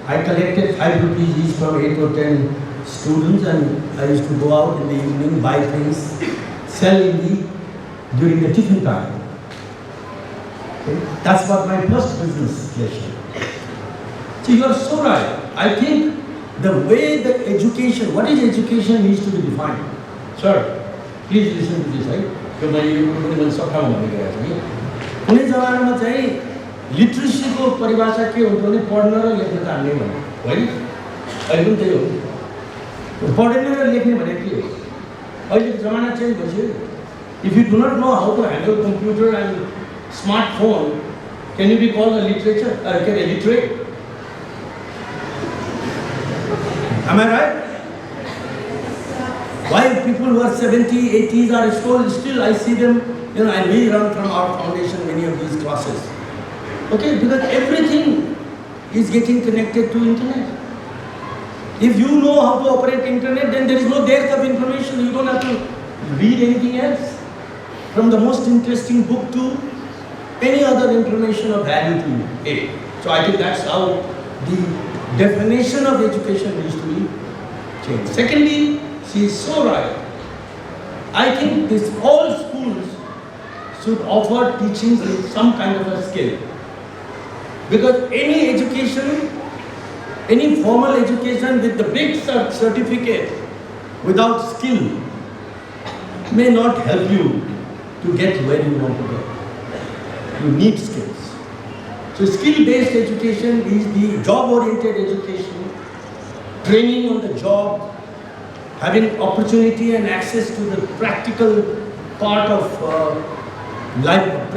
I collected 5 rupees each from 8 or 10 students, and I used to go out in the evening, buy things, sell during the tiffin time. Okay? That's what my first business lesson. So you are so right. I think the way that education, what is education needs to be defined. Sir, please listen to this, right? कुनै जमानामा चाहिँ लिट्रेसीको परिभाषा के हुन्थ्यो भने पढ्न र लेख्न जान्ने भन्ने हो है। अहिले पनि त्यही हो। पढ्ने र लेख्ने भने के हो? अहिलेको जमाना चेन्ज भइसक्यो। If you do not know how to handle computer and smartphone, can you be called a literate? Am I right? Why people who are 70, 80s are still I see them, and we run from our foundation many of these classes. Okay, because everything is getting connected to internet. If you know how to operate internet, then there is no dearth of information. You don't have to read anything else. From the most interesting book to any other information of value to you. So I think that's how the definition of education needs to be changed. Secondly, she is so right. I think all schools should offer teachings with some kind of a skill. Because any education, any formal education with the big certificate without skill may not help you to get where you want to get. You need skills. So skill-based education is the job-oriented education, training on the job, having opportunity and access to the practical part of life,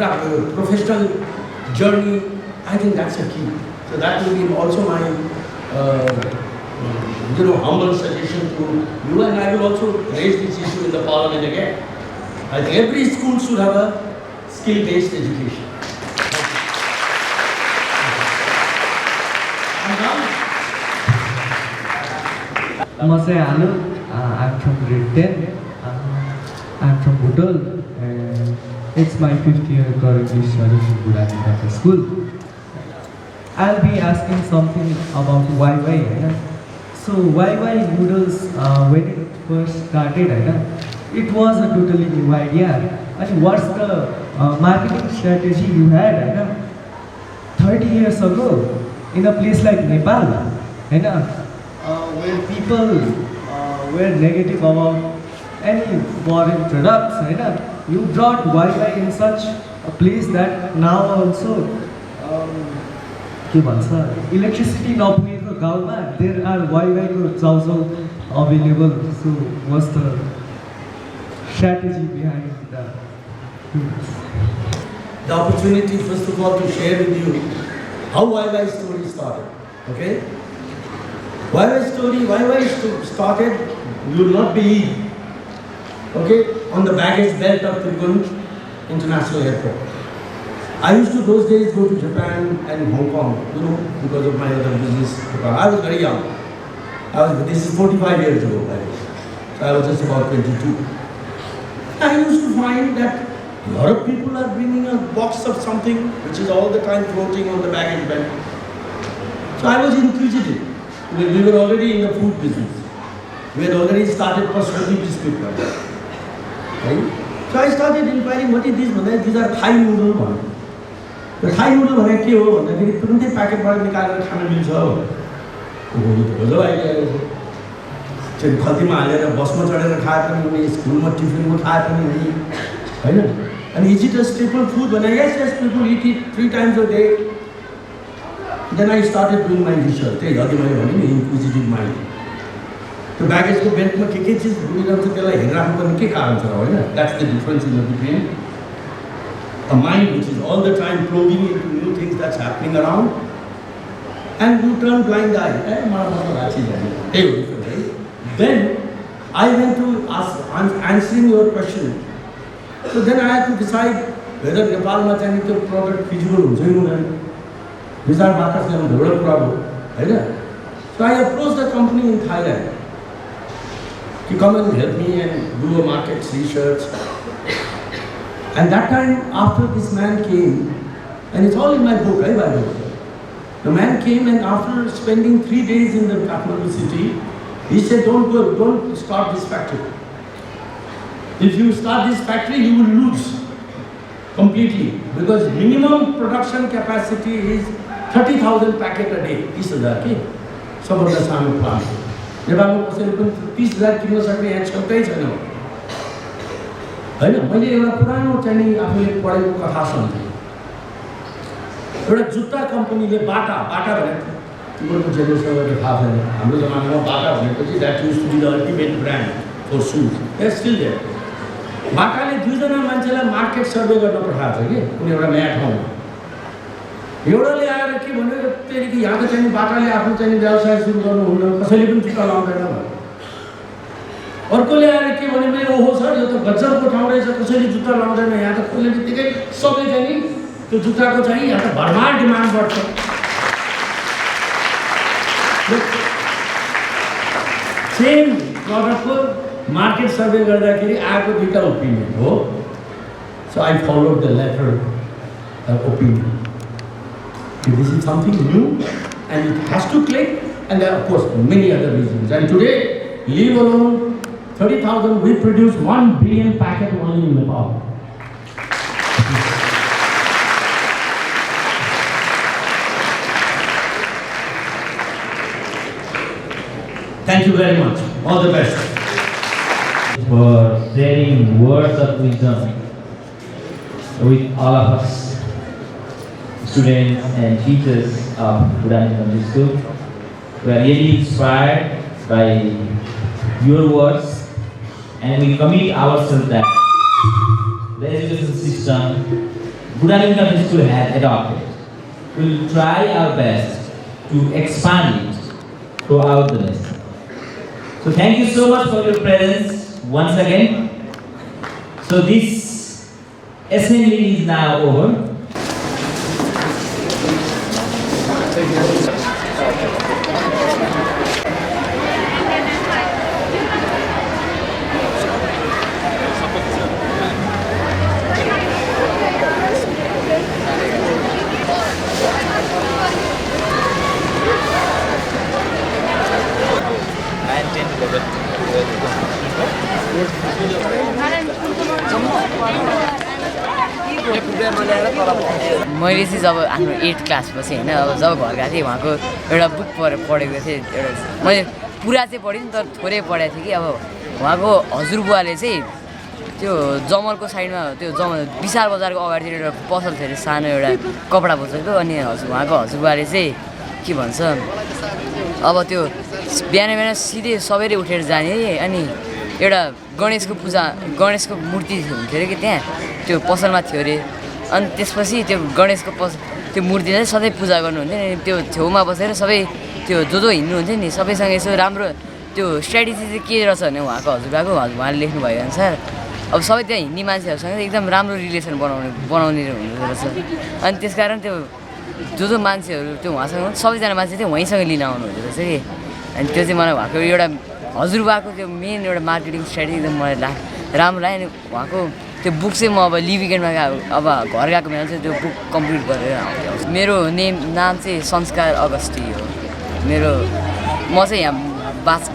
professional journey. I think that's a key. So that will be also my humble suggestion to you, and I will also raise this issue in the parliament again. I think every school should have a skill-based education. Namaste, Anu. I'm from grade 10. I'm from Budol, and it's my 5th year currently studying in Budani Catholic School. I'll be asking something about YY. So YY noodles, when it first started, it was a totally new idea. And what's the marketing strategy you had 30 years ago in a place like Nepal, where people were negative about any foreign products, you brought YY in such a place that now also electricity नपुगेको गाउँमा there are YY को chow chow available. So what's the strategy behind that? The opportunity first of all to share with you how YY story started. Okay? YY started, you will not believe, okay, on the baggage belt of Tribhuvan International Airport. I used to those days go to Japan and Hong Kong, because of my other business. I was very young. This is 45 years ago, by the way. So I was just about 22. I used to find that a lot of people are bringing a box of something which is all the time floating on the baggage belt. So I was inquisitive. We were already in the food business. We had already started Paswati biscuit. Right? So I started inquiring, what is this? These are Thai noodle. The Thai noodle is what? They are packet खल्तीमा हालेर बसमा चढेर खाए पनि हुने स्कुलमा टिफिनमा खाए पनि हुने हैन and is it a staple food when yes people eat it 3 times a day. Then I started doing my research. त्यही अघि मैले भने नि inquisitive mind. त्यो ब्यागेजको बेल्टमा के चीज घुमिरहन्छ त्यसलाई हेरिराख्नु पर्ने के कारण छ हैन. That's the difference in between a mind which is all the time probing into new things that's happening around and you turn blind eye. Then I went to answering your question. So then I had to decide whether Nepal ma chahine त्यो product feasible हुन्छ कि हुँदैन. विचार बाकस ल्याउनु एउटा कुरा हो हैन. So I approached the company in Thailand to come and help me and do a market research. And that time after this man came, and it's all in my book, by the way. The man came and after spending 3 days in the Kathmandu city, he said, don't start this factory. If you start this factory, you will lose completely because minimum production capacity is 30,000 packets a day. 30,000 के सबभन्दा सानो plant. नेपालमा कसैले पनि 30,000 किन्न सक्ने यहाँ क्षमतै छैन. हैन मैले एउटा पुरानो चाहिँ आफूले पढेको कथा सम्झेँ. एउटा जुत्ता कम्पनीले बाटा भने तिम्रो जेनेरेसनलाई थाहा छैन. हाम्रो जमानामा बाटा भनेपछि that used to be the ultimate brand for shoes. It's still there. बाटाले 2 जना मान्छेलाई मार्केट सर्वे गर्न पठाएको छ कि कुनै एउटा नयाँ ठाउँमा. एउटाले आएर के भन्यो त्यही यहाँ त चाहिँ बाटाले आफ्नो चाहिँ व्यवसाय सुरु गर्नुहुन्न, कसैले पनि जुत्ता लाउँदैन भन्यो. अर्कोले आएर के भन्यो मैले ओहो सर यो त गजबको ठाउँ रहेछ, कसैले जुत्ता लाउँदैन यहाँ त खोल्ने बित्तिकै सबै चाहिँ त्यो जुत्ताको चाहिँ यहाँ त भरमार डिमान्ड बढ्छ. सेम प्रडक्टको मार्केट सर्वे गर्दाखेरि आएको 2टा ओपिनियन हो. So I followed the latter opinion. This is something new and it has to click, and there are of course many other reasons. And today, leave alone 30,000, we produce 1 billion packet only in Nepal. Thank you very much. All the best. For sharing words of wisdom with all of us, students and teachers of Budanim Country School. We are really inspired by your words, and we commit ourselves that the education system Budanim Country School has adopted. We will try our best to expand it throughout the lesson. So thank you so much for your presence once again. So this assembly is now over. मैले चाहिँ जब आफ्नो 8th class पछि हैन अब जब घर गएको थिएँ उहाँको एउटा बुक पढेको थिएँ. एउटा मैले पुरा चाहिँ पढिनँ तर थोरै पढेको थिएँ कि अब उहाँको हजुरबुवाले चाहिँ त्यो जमलको साइडमा त्यो विशाल बजारको अगाडितिर एउटा पसल थियो सानो एउटा कपडा पसलको. अनि उहाँको हजुरबुवाले चाहिँ के भन्छ अब त्यो बिहान सिधै सबैले उठेर जाने अनि एउटा गणेशको मूर्ति हुन्थ्यो अरे कि त्यहाँ त्यो पसलमा थियो अरे. अनि त्यसपछि त्यो गणेशको त्यो मूर्ति चाहिँ सधैँ पूजा गर्नुहुन्थ्यो नि. त्यो छेउमा बसेर सबै त्यो जो हिँड्नुहुन्थ्यो नि सबैसँग यसो राम्रो त्यो स्ट्राटेजी चाहिँ के रहेछ भने उहाँको हजुरबाको उहाँले लेख्नुभएको अनुसार अब सबै त्यहाँ हिँड्ने मान्छेहरूसँग एकदम राम्रो रिलेसन बनाउने हुँदो रहेछ अनि त्यसकारण त्यो जो मान्छेहरू त्यो उहाँसँग सबैजना मान्छे चाहिँ उहीँसँग लिन आउनु हुँदो रहेछ कि अनि त्यो चाहिँ मलाई उहाँको एउटा हजुरबाको त्यो मेन एउटा मार्केटिङ स्ट्राटेजी एकदम मलाई राम्रो लाग्यो अनि उहाँको त्यो बुक चाहिँ म अब लिभिकेन्डमा अब घर गएको बेला चाहिँ त्यो बुक कम्प्लिट गरेर आउँछु मेरो नाम चाहिँ संस्कार अगस्टी हो म चाहिँ यहाँ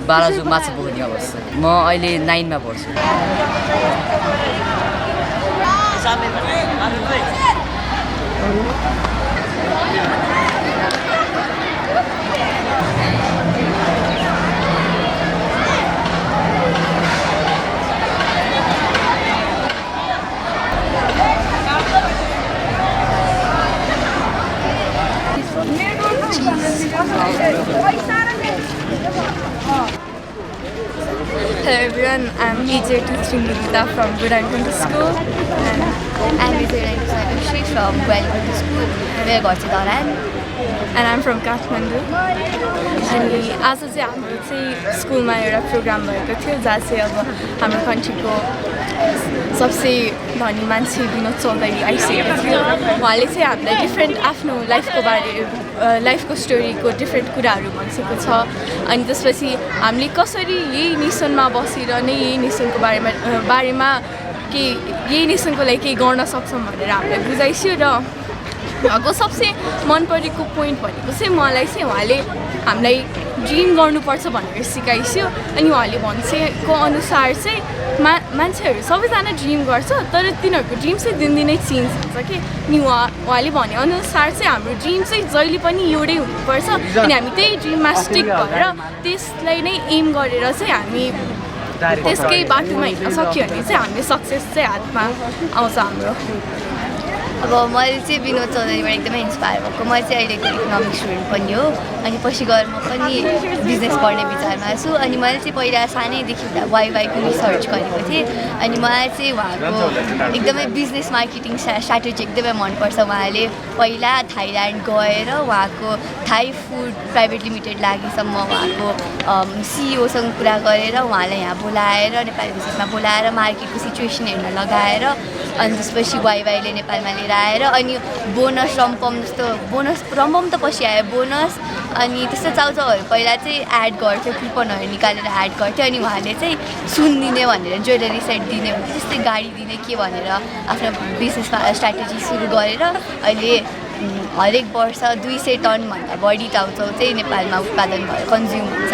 बालाजु माछा पोखरीमा बस्छु म अहिले 9 मा पढ्छु Hello everyone, I'm EJ23 Nikita from Budankund School and I'm EJ93 from Budankund School. We're going to Dharan. And I'm from Kathmandu. अनि आज चाहिँ हाम्रो चाहिँ स्कुलमा एउटा प्रोग्राम भएको थियो जहाँ चाहिँ अब हाम्रो कन्ट्रीको सबसे धनी मान्छे विनोद चौधरी आइसकेको थियो उहाँले चाहिँ हामीलाई डिफ्रेन्ट आफ्नो लाइफको स्टोरीको डिफ्रेन्ट कुराहरू भनिसकेको छ अनि त्यसपछि हामीले कसरी यही नेसनमा बसेर नै यही नेसनको बारेमा के यही नेसनको लागि केही गर्न सक्छौँ भनेर हामीलाई बुझाइसियो र उहाँको सबसे मन परेको पोइन्ट भनेको चाहिँ मलाई चाहिँ उहाँले हामीलाई ड्रिम गर्नुपर्छ भनेर सिकाइसियो अनि उहाँले भनेको अनुसार चाहिँ मान्छेहरू सबैजना ड्रिम गर्छ तर तिनीहरूको ड्रिम चाहिँ दिनदिनै चेन्ज हुन्छ कि अनि उहाँले भनेअनुसार चाहिँ हाम्रो ड्रिम चाहिँ जहिले पनि एउटै हुनुपर्छ अनि हामी त्यही ड्रिममा स्टिक भएर त्यसलाई नै एम गरेर चाहिँ हामी त्यसकै बाटोमा हिँड्न सक्यो भने चाहिँ हामीले सक्सेस चाहिँ हातमा आउँछ हाम्रो अब मैले चाहिँ विनोद चौधरीबाट एकदमै इन्सपायर भएको म चाहिँ अहिलेको इकोनोमिक्स स्टुडेन्ट पनि हो अनि पछि गएर म पनि बिजनेस पढ्ने विचारमा छु अनि मैले चाहिँ पहिला सानैदेखि हुँदा वाइवाईको रिसर्च गरेको थिएँ अनि मलाई चाहिँ उहाँको एकदमै बिजनेस मार्केटिङ स्ट्राटेजी एकदमै मनपर्छ उहाँले पहिला थाइल्यान्ड गएर उहाँको थाई फुड प्राइभेट लिमिटेड लागिसम्म उहाँको सिइओसँग कुरा गरेर उहाँलाई यहाँ बोलाएर नेपाली बिजनेसमा बोलाएर मार्केटको सिचुएसन हेर्न लगाएर अनि त्यसपछि वाइवाईले नेपालमा लिएर आएर अनि बोनस रम्पम जस्तो रम्पम त पछि आयो बोनस अनि त्यस्तो चाउचाउहरू पहिला चाहिँ एड गर्थ्यो कुपनहरू निकालेर एड गर्थ्यो अनि उहाँले चाहिँ सुन दिने भनेर ज्वेलरी सेट दिने भने त्यस्तै गाडी दिने के भनेर आफ्नो बिजनेसमा स्ट्राटेजी सुरु गरेर अहिले हरेक वर्ष 200 टनभन्दा बढी चाउचाउ चाहिँ नेपालमा उत्पादन भएर कन्ज्युम हुन्छ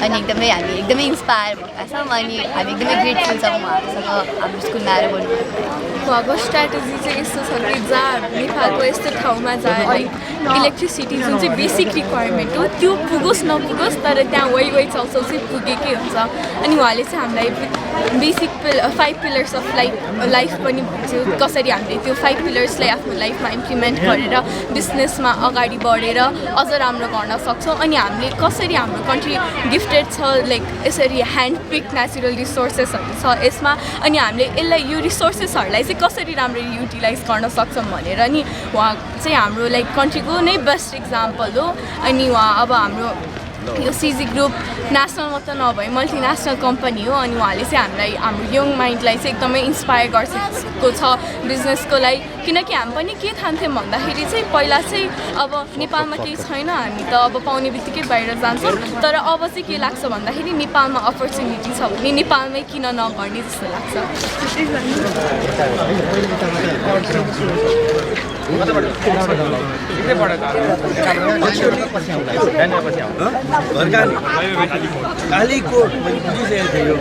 अनि हामी एकदमै इन्सपायर भएका छौँ अनि हामी एकदमै ग्रेटफुल छौँ उहाँहरूसँग हाम्रो स्कुलमा आएर बोल्नु उहाँको स्ट्राटेजी चाहिँ यस्तो छ कि जहाँ नेपालको यस्तो ठाउँमा जहाँ लाइक इलेक्ट्रिसिटी जुन चाहिँ बेसिक रिक्वायरमेन्ट हो त्यो पुगोस् नपुगोस् तर त्यहाँ वाइ चाउचाउ चाहिँ पुगेकै हुन्छ अनि उहाँले चाहिँ हामीलाई बेसिक 5 पिलर्स अफ लाइफ पनि भन्थ्यो कसरी हामीले त्यो 5 पिलर्सलाई आफ्नो लाइफमा इम्प्लिमेन्ट गरेर बिजनेसमा अगाडि बढेर अझ राम्रो गर्न सक्छौँ अनि हामीले कसरी हाम्रो कन्ट्री गिफ्टेड छ लाइक यसरी ह्यान्ड पिक नेचुरल रिसोर्सेसहरू छ यसमा अनि हामीले यसलाई यो रिसोर्सेसहरूलाई चाहिँ कसरी राम्ररी युटिलाइज गर्न सक्छौँ भनेर अनि उहाँ चाहिँ हाम्रो लाइक कन्ट्रीको नै बेस्ट इक्जाम्पल हो अनि उहाँ अब हाम्रो यो सिजी ग्रुप नेसनल मात्र नभए मल्टिनेसनल कम्पनी हो अनि उहाँले चाहिँ हामीलाई हाम्रो यङ माइन्डलाई चाहिँ एकदमै इन्सपायर गरिसकेको छ बिजनेसको लागि किनकि हामी पनि के ठान्थ्यौँ भन्दाखेरि चाहिँ पहिला चाहिँ अब नेपालमा केही छैन हामी त अब पाउने बित्तिकै बाहिर जान्छौँ तर अब चाहिँ के लाग्छ भन्दाखेरि नेपालमा अपर्च्युनिटी छ भने नेपालमै किन नगर्ने जस्तो लाग्छ कालीकोट मैले बुझिसकेको थिएँ यो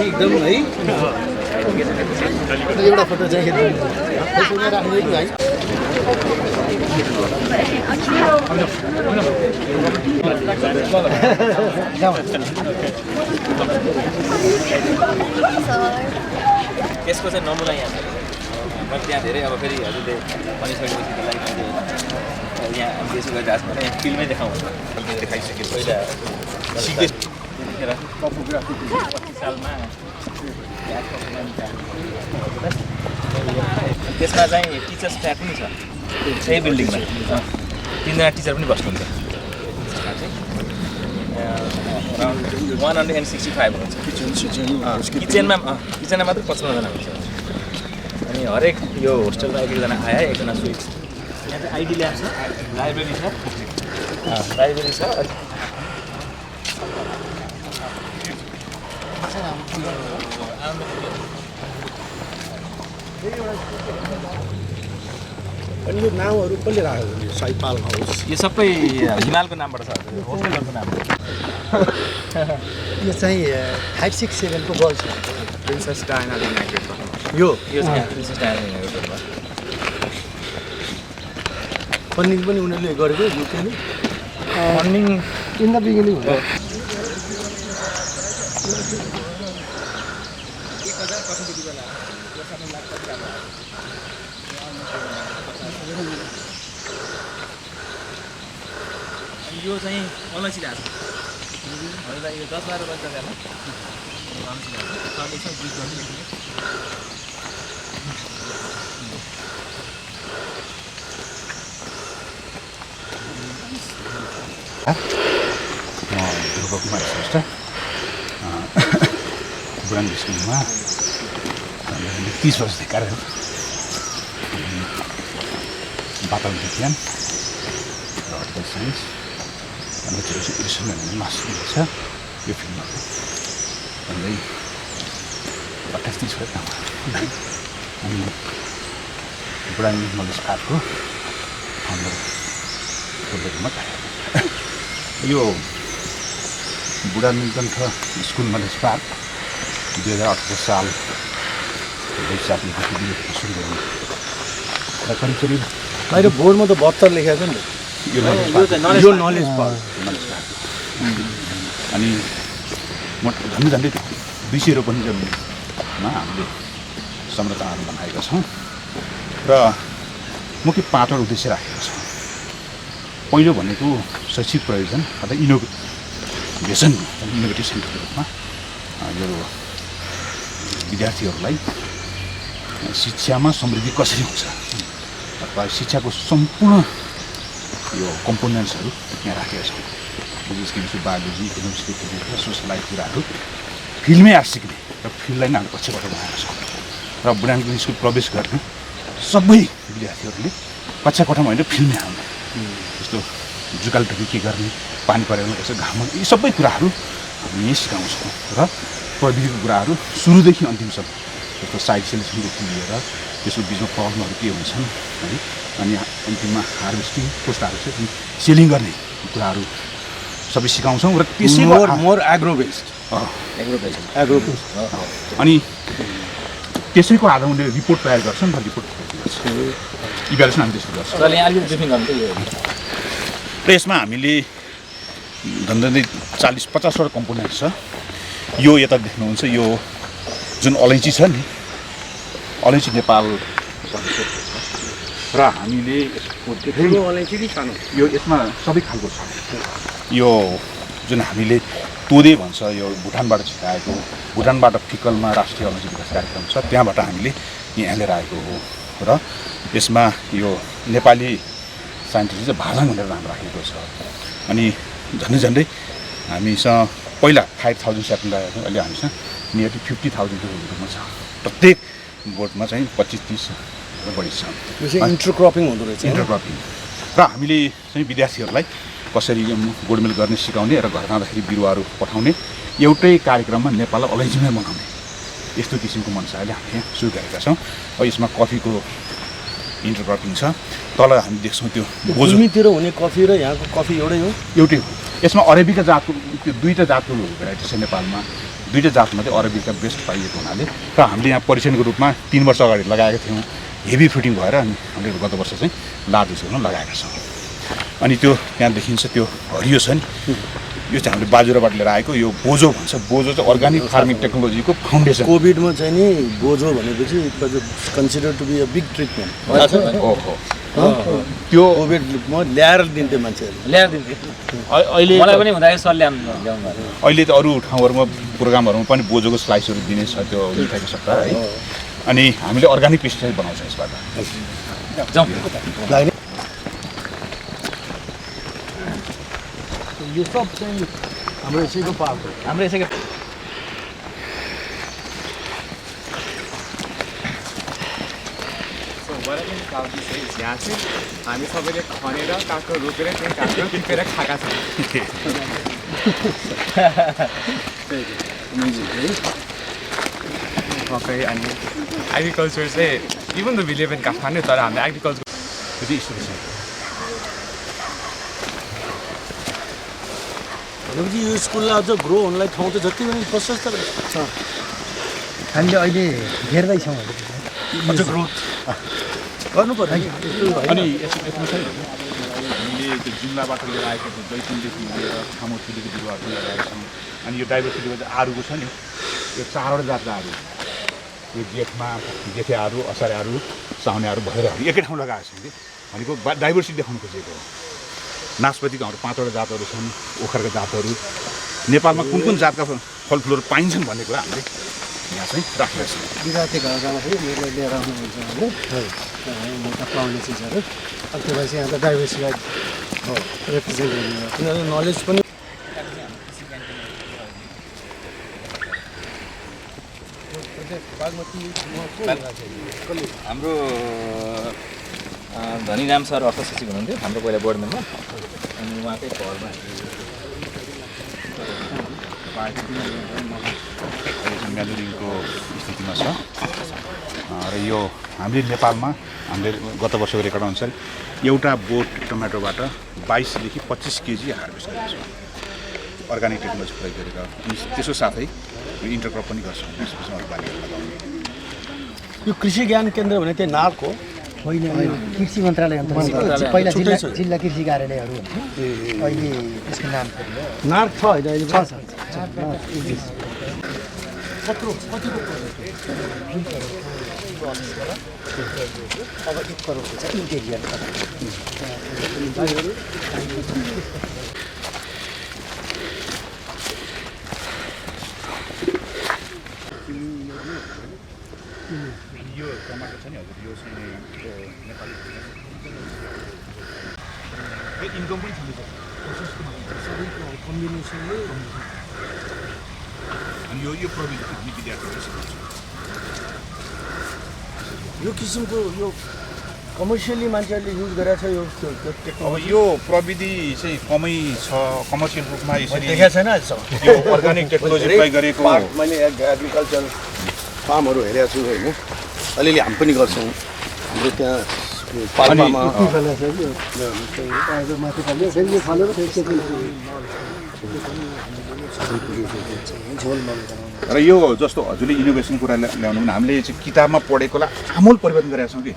एकदम है एउटा फोटो चाहिँ राखिदिएको है त्यसको चाहिँ नमुना यहाँ छ मैले त्यहाँ धेरै अब फेरि हजुरले भनिसकेपछि त्यसलाई मैले यहाँ त्यसो गरिरहेको छु भने फिल्ममै देखाउँ देखाइसकेँ पहिला सिक्दै 25 सालमा त्यसमा चाहिँ टिचर्स फ्ल्याट पनि छ त्यही बिल्डिङमा 3जना टिचर पनि बस्नुहुन्छ around 165 हुन्छ किचनमा मात्र 55 जना हुन्छ अनि हरेक यो होस्टेलमा एकजना आयो एकजना स्विच यहाँ चाहिँ आइडी ल्याब छ लाइब्रेरी छ अनि यो नाउँहरू कसले राखेको यो साइपाल हाउस यो सबै हिमालको नामबाट छ होस्टेलहरूको नाम यो चाहिँ 567 को गर्ल्स हो प्रिन्सेस डायना युनाइटेड यो चाहिँ प्रिन्सेस डायना युनाइटेडमा फन्डिङ पनि उनीहरूले गरेको युकेले फन्डिङ इन द बिगिनिङ हो यो चाहिँ अलैँची ढाँस हजुरलाई यो 10-12 वर्ष जग्गामा अलैँची ढाँस यसमा जुस गर्नु लेख्ने ध्रुव कुमार श्रेष्ठ बुढान स्कुलमा 30 वर्षदेखि कार्यरत वातावरण विज्ञान र हर्टिकल्चर साइन्स नेचुरल एजुकेसन भन्ने मास्टर छ यो फिल्डमा भन्दै 28-30 वर्ष अनि बुढान नलेज पार्कको फाउन्डर बोल्दैमा यो बुढानीकण्ठ स्कुल नलेज पार्क 2018 साल वैशाखले सुरु गर्नु र करिब बाहिर बोर्डमा त 72 लेखेको छ नि यो नलेज पार्क अनि झन्डै 200 रोपनी जमिनमा हामीले संरचनाहरू बनाएका छौँ र मुख्य 5वटा उद्देश्य राखेका छौँ पहिलो भनेको शैक्षिक प्रयोजन अथवा इनोभेटिभ सेन्टरको रूपमा यो विद्यार्थीहरूलाई शिक्षामा समृद्धि कसरी हुन्छ अथवा शिक्षाको सम्पूर्ण यो कम्पोनेन्ट्सहरू यहाँ राखेका छौँ physics chemistry biology economics physics social life कुराहरू फिल्डमै आर्ट सिक्ने र फिल्डलाई नै हामी पछिबाट बनाएका छौँ र बुढानीकण्ठ स्कुल प्रवेश गर्ने सबै विद्यार्थीहरूले कक्षा कोठामा होइन फिल्डमै आउने जस्तो जुकाल ढुकी के गर्ने पानी परेमा यसो घाममा यी सबै कुराहरू हामी यहीँ सिकाउँछौँ र प्रविधिको कुराहरू सुरुदेखि अन्तिमसम्म जस्तो साइड सेलेक्सनदेखि लिएर त्यसको बिचमा प्रब्लमहरू के हुन्छन् है अनि अन्तिममा हार्भेस्टिङ कस्ताहरू छ सेलिङ गर्ने कुराहरू सबै सिकाउँछौँ र त्यसै मोर एग्रो बेस्ड अनि त्यसैको आधारमा उनीहरूले रिपोर्ट तयार गर्छन् र रिपोर्ट इभ्यालुएसन हामी त्यसरी गर्छौँ र यसमा हामीले झन्डै 40-50वटा कम्पोनेन्ट छ यो यता देख्नुहुन्छ यो जुन अलैँची छ नि अलैँची नेपाल र हामीले यो यसमा सबै खालको छ यो जुन हामीले तोदे भन्छ यो भुटानबाट छिटाएको भुटानबाट फिकलमा राष्ट्रिय अलैँची विकास कार्यक्रम छ त्यहाँबाट हामीले यहाँ लिएर आएको हो र यसमा यो नेपाली साइन्टिस्ट चाहिँ भालाङ भनेर नाम राखेको छ अनि झन्डै हामीसँग पहिला 5,000 सेकेन्ड लागेको थियो अहिले हामीसँग नियरली 50,000 रुपियाँमा छ प्रत्येक बोटमा चाहिँ 25-30 बढी छ इन्टरक्रपिङ हुँदो रहेछ इन्टरक्रपिङ र हामीले चाहिँ विद्यार्थीहरूलाई कसरी गोडमेल गर्ने सिकाउने र घर जाँदाखेरि बिरुवाहरू पठाउने एउटै कार्यक्रममा नेपाललाई अलैँचीमै बनाउने यस्तो किसिमको मनसायले हामी यहाँ सुरु गरेका छौँ अब यसमा कफीको इन्टरक्रपिङ छ तल हामी देख्छौँ त्यो भूमितिर हुने कफी र यहाँको कफी एउटै हो यसमा अरेबिका जातको त्यो 2टा जातको भेराइटी छ नेपालमा 2टा जातमा चाहिँ अरेबिका बेस्ट पाइएको हुनाले र हामीले यहाँ परीक्षणको रूपमा 3 वर्ष अगाडि लगाएका थियौँ हेभी फ्रुटिङ भएर अनि हामीले गत वर्ष चाहिँ लार्ज स्केलमा लगाएका छौँ अनि त्यो त्यहाँ देखिन्छ त्यो हरियो छ नि यो चाहिँ हामीले बाजुराबाट लिएर आएको यो बोजो भन्छ बोजो चाहिँ अर्ग्यानिक फार्मिङ टेक्नोलोजीको फाउन्डेसन कोभिडमा चाहिँ नि बोजो भनेपछि it was consider to be a big treatment त्यो कोभिडमा ल्याएर दिन्थे मान्छेहरू अहिले मलाई पनि हुँदाखेरि सल्लाह ल्याउनु अहिले त अरू ठाउँहरूमा प्रोग्रामहरूमा पनि बोजोको स्लाइसहरू दिने छ त्यो मिठाईको सट्टा है अनि हामीले अर्ग्यानिक पेस्टिसाइड बनाउँछौँ यसबाट यो सब चाहिँ हाम्रो यसैको पाप हो। हाम्रो यसैको यहाँ चाहिँ हामी सबैले खनेर काँक्रो रोपेर त्यही काँक्रो टिपेर खाएका छौँ मकै अनि एग्रिकल्चर चाहिँ even the we live in Kathmandu तर हामीले एग्रिकल्चर भनेपछि यो स्कुललाई अझ ग्रो हुनलाई ठाउँ त जति पनि प्रशस्त छ। हामीले अहिले घेर्दैछौँ अझ ग्रोथ गर्नु पर्यो। अनि यसमा चाहिँ हामीले त्यो जुम्लाबाट लिएर आएको जैतुनदेखि लिएर खामोचीदेखि बिरुवाहरू लिएर आएका छौँ। अनि यो डाइभर्सिटीमा चाहिँ आरुको छ नि यो 4वटा जातका आरु यो जेठे आरु असारे आरु साउने आरु भएर एकै ठाउँ लगाएको छौँ कि भनेको डाइभर्सिटी देखाउनु खोजेको हो। नास्पतिको हाम्रो 5वटा जातहरू छन् ओखरका जातहरू नेपालमा कुन कुन जातका फलफुलहरू पाइन्छन् भन्ने कुरा हामीले यहाँ चाहिँ राखेका छौँ। विद्यार्थी घर जाँदाखेरि मेरो लिएर आउनुहुन्छ हामीले मौका पाउने चिजहरू अब त्यो भएपछि यहाँ त डाइभर्सिटीलाई रिप्रेजेन्ट गर्नु किनभने नलेज पनि हाम्रो धनीराम सर अर्थसचिव हुनुहुन्थ्यो हाम्रो पहिला बोर्ड मेम्बर अनि उहाँकै घरमा म्यानुरिङको स्थितिमा छ र यो हामीले नेपालमा हामीले गत वर्षको रेकर्ड अनुसार एउटा बोट टमाटोबाट 22देखि 25 केजी हार्भेस्ट गरेको छौँ अर्ग्यानिक टेक्नोलोजी प्रयोग गरेर। अनि त्यसको साथै यो इन्टरक्रप पनि गर्छौँ यसपछि अरू बालीहरू लगाउने। यो कृषि ज्ञान केन्द्र भने त्यही नार्क हो होइन कृषि मन्त्रालय अन्तर्गत पहिला जिल्ला कृषि कार्यालयहरू अहिले यसको नाम नार्क छ होइन अहिले अब 1 करोडको छ इन्टेरियर यो टमाटर छ नि हजुर यो चाहिँ नेपाली इन्कम पनि छँदैछ कम्बिनेसनले अनि यो प्रविधि हामी विद्यार्थीहरू सिकाउँछौँ। यो किसिमको यो कमर्सियली मान्छेहरूले युज गरेको छ यो अब यो प्रविधि चाहिँ कमै छ कमर्सियल रूपमा यसरी देखाएको छैन अहिलेसम्म। यो अर्ग्यानिक टेक्नोलोजी प्रयोग गरेको मैले एग्रिकल्चर फार्महरू हेरेको छु होइन अलिअलि हामी पनि गर्छौँ हाम्रो त्यहाँ पाल्पामा र यो जस्तो हजुरले इनोभेसन कुरा ल्याउनु भने हामीले चाहिँ किताबमा पढेकोलाई आमूल परिवर्तन गरेका छौँ कि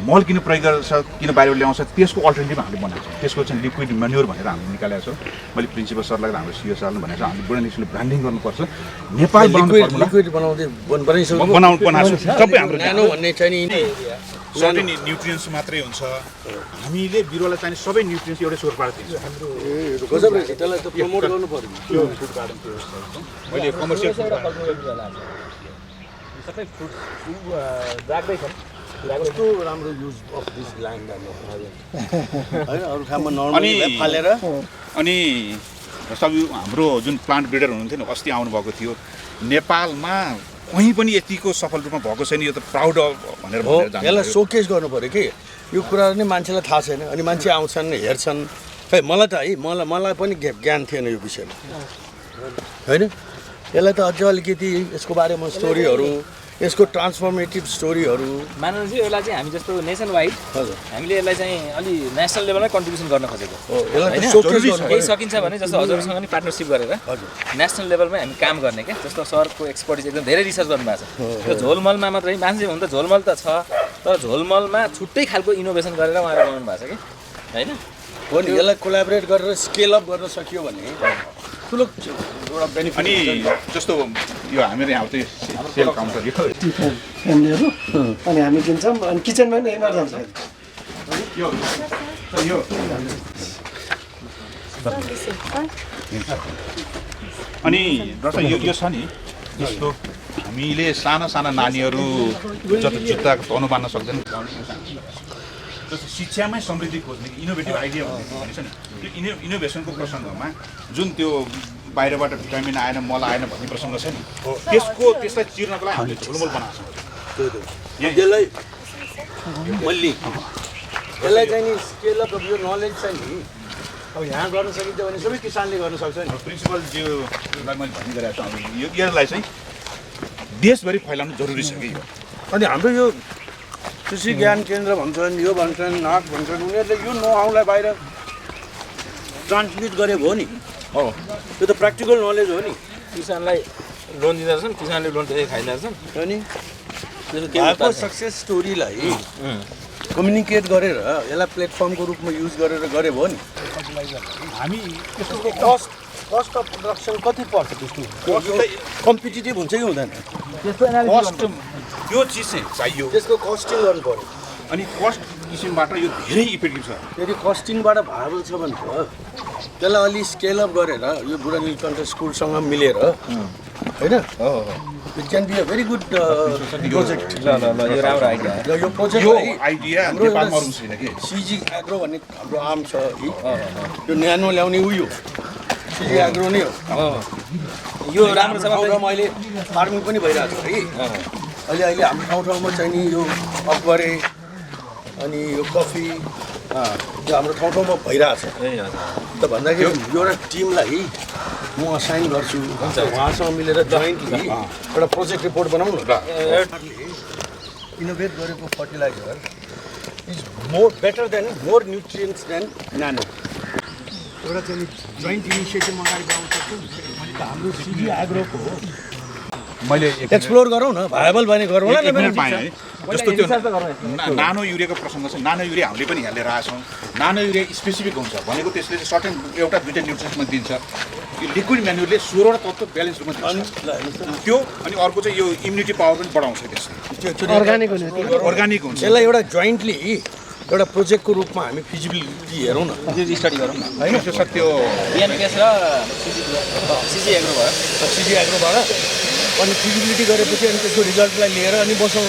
मल किन प्रयोग गर्छ किन बाहिर ल्याउँछ त्यसको अल्टरनेटिभ हामीले बनाएको छौँ। त्यसको चाहिँ लिक्विड म्यान्युर भनेर हामीले निकालेका छौँ। मैले प्रिन्सिपल सरलाई हाम्रो सिओ सरले भनेको छ हामीले बुढानीले ब्रान्डिङ गर्नुपर्छ नेपाल लिक्विड बनाउँदै बनाएको सबै हाम्रो न्यानो भन्ने चाहिँ सर्टेन न्युट्रियन्स मात्रै हुन्छ हामीले बिरुवालाई चाहिने सबै न्युट्रियन्स एउटै सोर्सबाट दिन्छौँ। गजब रहेछ त्यसलाई त प्रमोट गर्नु पर्यो। त्यो फुड गार्डनको व्यवस्था मैले कमर्सियल सबै फ्रुट राख्दैछन् कस्तो राम्रो युज अफ दिस ल्यान्ड होइन अरू ठाउँमा नर्मली फालेर अनि सबै हाम्रो जुन प्लान्ट ब्रिडर हुनुहुन्थ्यो नि अस्ति आउनुभएको थियो नेपालमा कहीँ पनि यतिको सफल रूपमा भएको छैन यो त प्राउड भनेर यसलाई सोकेस गर्नु पऱ्यो कि यो कुरा नै मान्छेलाई थाहा छैन अनि मान्छे आउँछन् हेर्छन् खै मलाई त है मलाई पनि ज्ञान थिएन यो विषयमा होइन यसलाई त अझ अलिकति यसको बारेमा स्टोरीहरू यसको ट्रान्सफर्मेटिभ स्टोरीहरू मानव यसलाई चाहिँ हामी जस्तो नेसन वाइड हामीले यसलाई चाहिँ अलि नेसनल लेभलमै कन्ट्रिब्युसन गर्न खोजेको केही सकिन्छ भने जस्तो हजुरसँग नि पार्टनरसिप गरेर नेसनल लेभलमै हामी काम गर्ने क्या जस्तो सरको एक्सपर्टिज एकदम धेरै रिसर्च गर्नुभएको छ त्यो झोलमलमा मात्रै मान्छे हुन त झोलमल त छ तर झोलमलमा छुट्टै खालको इनोभेसन गरेर उहाँले बनाउनु भएको छ कि होइन हो नि यसलाई कोलाबरेट गरेर स्केल अप गर्न सकियो भने ठुलो एउटा बेनिफिट अनि जस्तो यो हाम्रो यहाँ चाहिँ सेल काउन्टर फ्यामिलीहरू अनि हामी किन्छौँ अनि किचनमा पनि हेर्न जान्छ अनि डक्टर यो छ नि जस्तो हामीले साना साना नानीहरू जति जुत्ता पाउनु पार्न सक्दैन जस्तो शिक्षामै समृद्धि खोज्ने इनोभेटिभ आइडिया भनेको छ नि त्यो इनोभेसनको प्रसङ्गमा जुन त्यो बाहिरबाट भिटामिन आएन मल आएन भन्ने प्रसङ्ग छ नि त्यसलाई चिर्नको लागि हामीले झोलमोल बनाएको छौँ यसलाई यसलाई चाहिँ नि स्केल अफ यो नलेज चाहिँ नि अब यहाँ गर्न सकिन्छ भने सबै किसानले गर्न सक्छ नि प्रिन्सिपल ज्यूलाई मैले भन्ने गरेको छु अब यसलाई चाहिँ देशभरि फैलाउनु जरुरी छ कि यो अनि हाम्रो यो कृषि ज्ञान केन्द्र भन्छन् यो भन्छन् नाक भन्छन् उनीहरूले यो नोहाउलाई बाहिर ट्रान्समिट गरे भयो नि हो यो त प्र्याक्टिकल नलेज हो नि किसानलाई लोन दिँदो रहेछन् किसानले लोन त्यसै खाइदिँदो रहेछन् अनि भएको सक्सेस स्टोरीलाई कम्युनिकेट गरेर यसलाई प्लेटफर्मको रूपमा युज गरेर गरे भयो नि हामी त्यसको कस्ट अफ प्रोडक्सन कति पर्छ त्यसको कम्पिटिटिभ हुन्छ कि हुँदैन कस्ट यो चिज चाहिँ चाहियो त्यसको कस्टिङ गर्नु पऱ्यो अनि कस्ट किसिमबाट यो धेरै इफेक्टिभ छ यदि कस्टिङबाट भाइबल छ भने त त्यसलाई अलि स्केल अप गरेर यो बुढा नीलकण्ठ स्कुलसँग मिलेर होइन it can be a very good project ल यो राम्रो आइडिया यो प्रोजेक्ट यो आइडिया नेपालमा अरू छैन कि सिजी एग्रो भन्ने हाम्रो आम छ यो न्यानो ल्याउने उयो सिजी एग्रो नै हो यो राम्रो छ ठाउँमा अहिले फार्मिङ पनि भइरहेको छ है अहिले हाम्रो ठाउँमा चाहिँ नि यो अकबरे अनि यो कफी यो हाम्रो ठाउँमा भइरहेछ त भन्दाखेरि एउटा टिमलाई म असाइन गर्छु उहाँसँग मिलेर जोइन्टली एउटा प्रोजेक्ट रिपोर्ट बनाउनु इनोभेट गरेको fertiliser is better than more nutrients than nano एउटा चाहिँ जोइन्ट इनिसिएटिभ अगाडि बढाउन सक्छौँ हाम्रो सिजी एग्रोको मैले एक्सप्लोर गरौँ न भाइबल भने गरौँ न पाएँ जस्तो त्यो नानो युरियाको प्रसङ्ग छ नानो युरिया हामीले पनि यहाँ लिएर आएको छौँ नानो युरिया स्पेसिफिक हुन्छ भनेको त्यसले चाहिँ सर्टेन एउटा दुईवटा न्युट्रिसनमा दिन्छ यो लिक्विड म्यानुअलले 16वटा तत्त्व ब्यालेन्स रूपमा दिन्छ त्यो अनि अर्को चाहिँ यो इम्युनिटी पावर पनि बढाउँछ त्यसले अर्ग्यानिक हुन्छ यसलाई एउटा जोइन्टली एउटा प्रोजेक्टको रूपमा हामी फिजिबिलिटी हेरौँ न स्टडी गरौँ न होइन त्यो सत्य बिएनपिएस र सिजी एग्रो भयो सिजी एग्रोबाट अनि फिजिबिलिटी गरेपछि अनि त्यसको रिजल्टलाई लिएर अनि बसौँ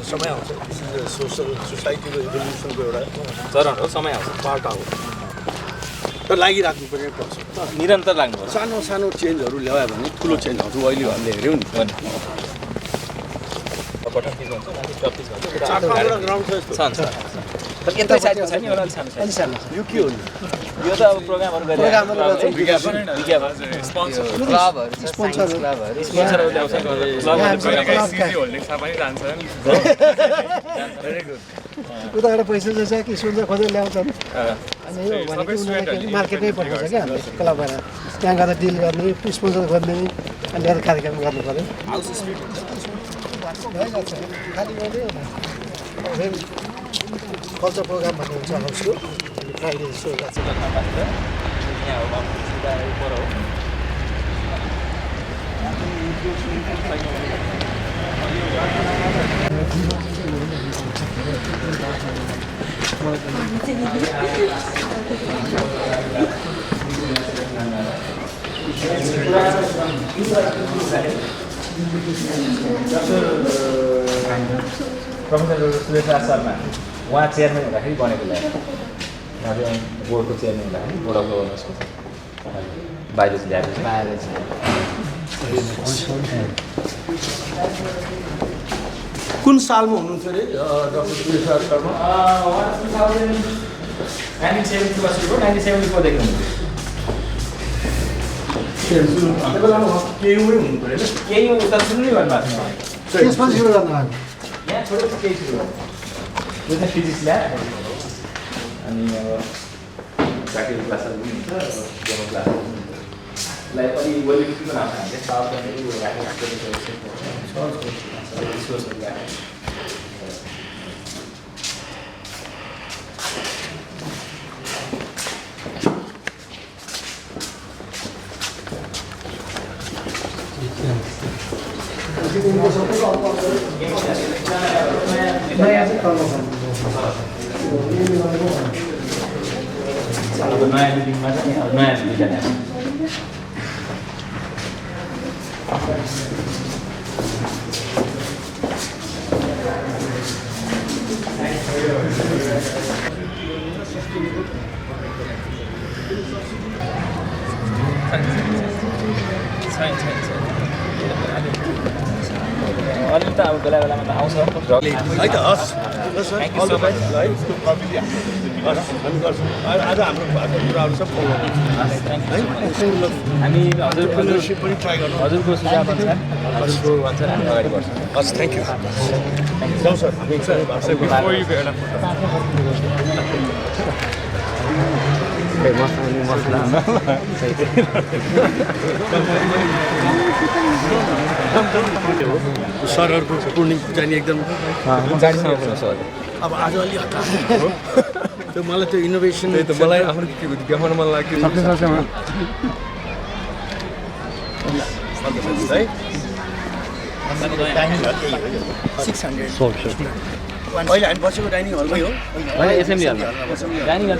समय आउँछ सोसल सोसाइटीको इभोल्युसनको एउटा चरण हो समय आउँछ पार्ट हो तर लागिराख्नु पर्ने पर्छ निरन्तर लाग्नुपर्छ सानो सानो चेन्जहरू ल्यायो भने ठुलो चेन्ज आउँछ अहिले हामीले हेऱ्यौँ नि ग्राउन्ड छ यता साइडमा छैन एउटा सानो यो के हो नि यो त अब प्रोग्रामहरू उताबाट पैसा जैसा कि सुन्छ खोजेर ल्याउँछन् अनि यो भनेको उनीहरूलाई मार्केटमै पठाउँछ क्या हामीले क्लबबाट त्यहाँ गएर डिल गर्ने स्पोन्सर गर्ने अनि ल्याएर कार्यक्रम गर्नु पऱ्यो खालि कल्चर प्रोग्राम भन्ने हुन्छ हाउसको अनि फ्राइडे जस्तो लाग्छ प्रोफेसर सुरेश राज शर्मा उहाँ चेयरम्यान हुँदाखेरि बनेको ल्याब बोर्डको चेयरम्यान हुँदाखेरि बोर्ड अफ गभर्नर्सको बायोलोजी ल्याब कुन सालमा हुनुहुन्थ्यो अरे डाक्टर सुरेश राज शर्मा 1970 सुरु 1974 देखि त्यो बेलामा केयुमै हुनु पऱ्यो केही उता सुरु नै गर्नुभएको थियो त्यसपछि सुरु गर्नु यहाँ छोडेपछि केही सुरु गर्नु यो चाहिँ फिजिक्स ल्याब अनि अब प्र्याक्टिकल क्लासहरू पनि हुन्छ डेमो क्लासहरू पनि हुन्छ लाई पनि वेलिडिटी पनि आउँछ हामीले सावधानीहरू राखेको नयाँ बिल्डिङमा चाहिँ नयाँ बिल्डिङ अलिक त अब बेला बेलामा त आउँछ है त हस् थ्याङ्क यू सो मच है हामी गर्छौँ आज हाम्रो भएको कुराहरू सब फलो हामी हजुरको लिडरसिप पनि ट्राई गर्छौँ हजुरको सुझाव अनुसार हजुरको अनुसार हामी अगाडि बढ्छौँ हस् थ्याङ्क यू जाउँ सर सरहरूको पूर्णिम चाहिँ एकदम अब आज अलि हतार हो त्यो मलाई त्यो इनोभेसन मलाई आफ्नो देखाउन मन लाग्यो है 600 अहिले हामी बसेको डाइनिङ हलमै हो एसेम्ब्ली हलमा डाइनिङ हल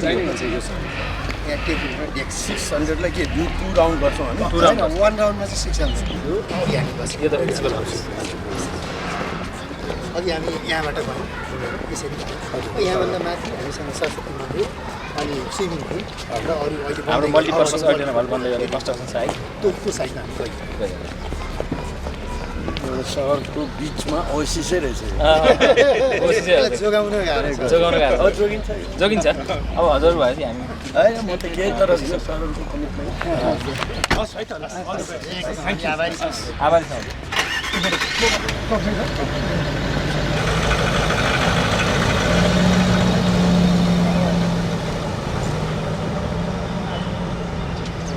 यहाँ टेबल 600 लाई के 2 राउन्ड गर्छौँ हामी 1 राउन्डमा चाहिँ 600 अघि हामी यहाँबाट गयौँ यसरी यहाँभन्दा माथि हामीसँग सरस्वती मन्दिर अनि स्विमिङ पुल र अरू अहिले हाम्रो मल्टिपर्पज अर्डिनल हल बन्दै गरेको कन्स्ट्रक्सन साइट त्यो साइडमा हामी गयौँ सहरको बिचमा ओएसिसै रहेछ जोगाउन जोगिन्छ अब हजुर भयो हामी होइन म त केही तर सरहरूको कमिटमेन्ट आभारी छौँ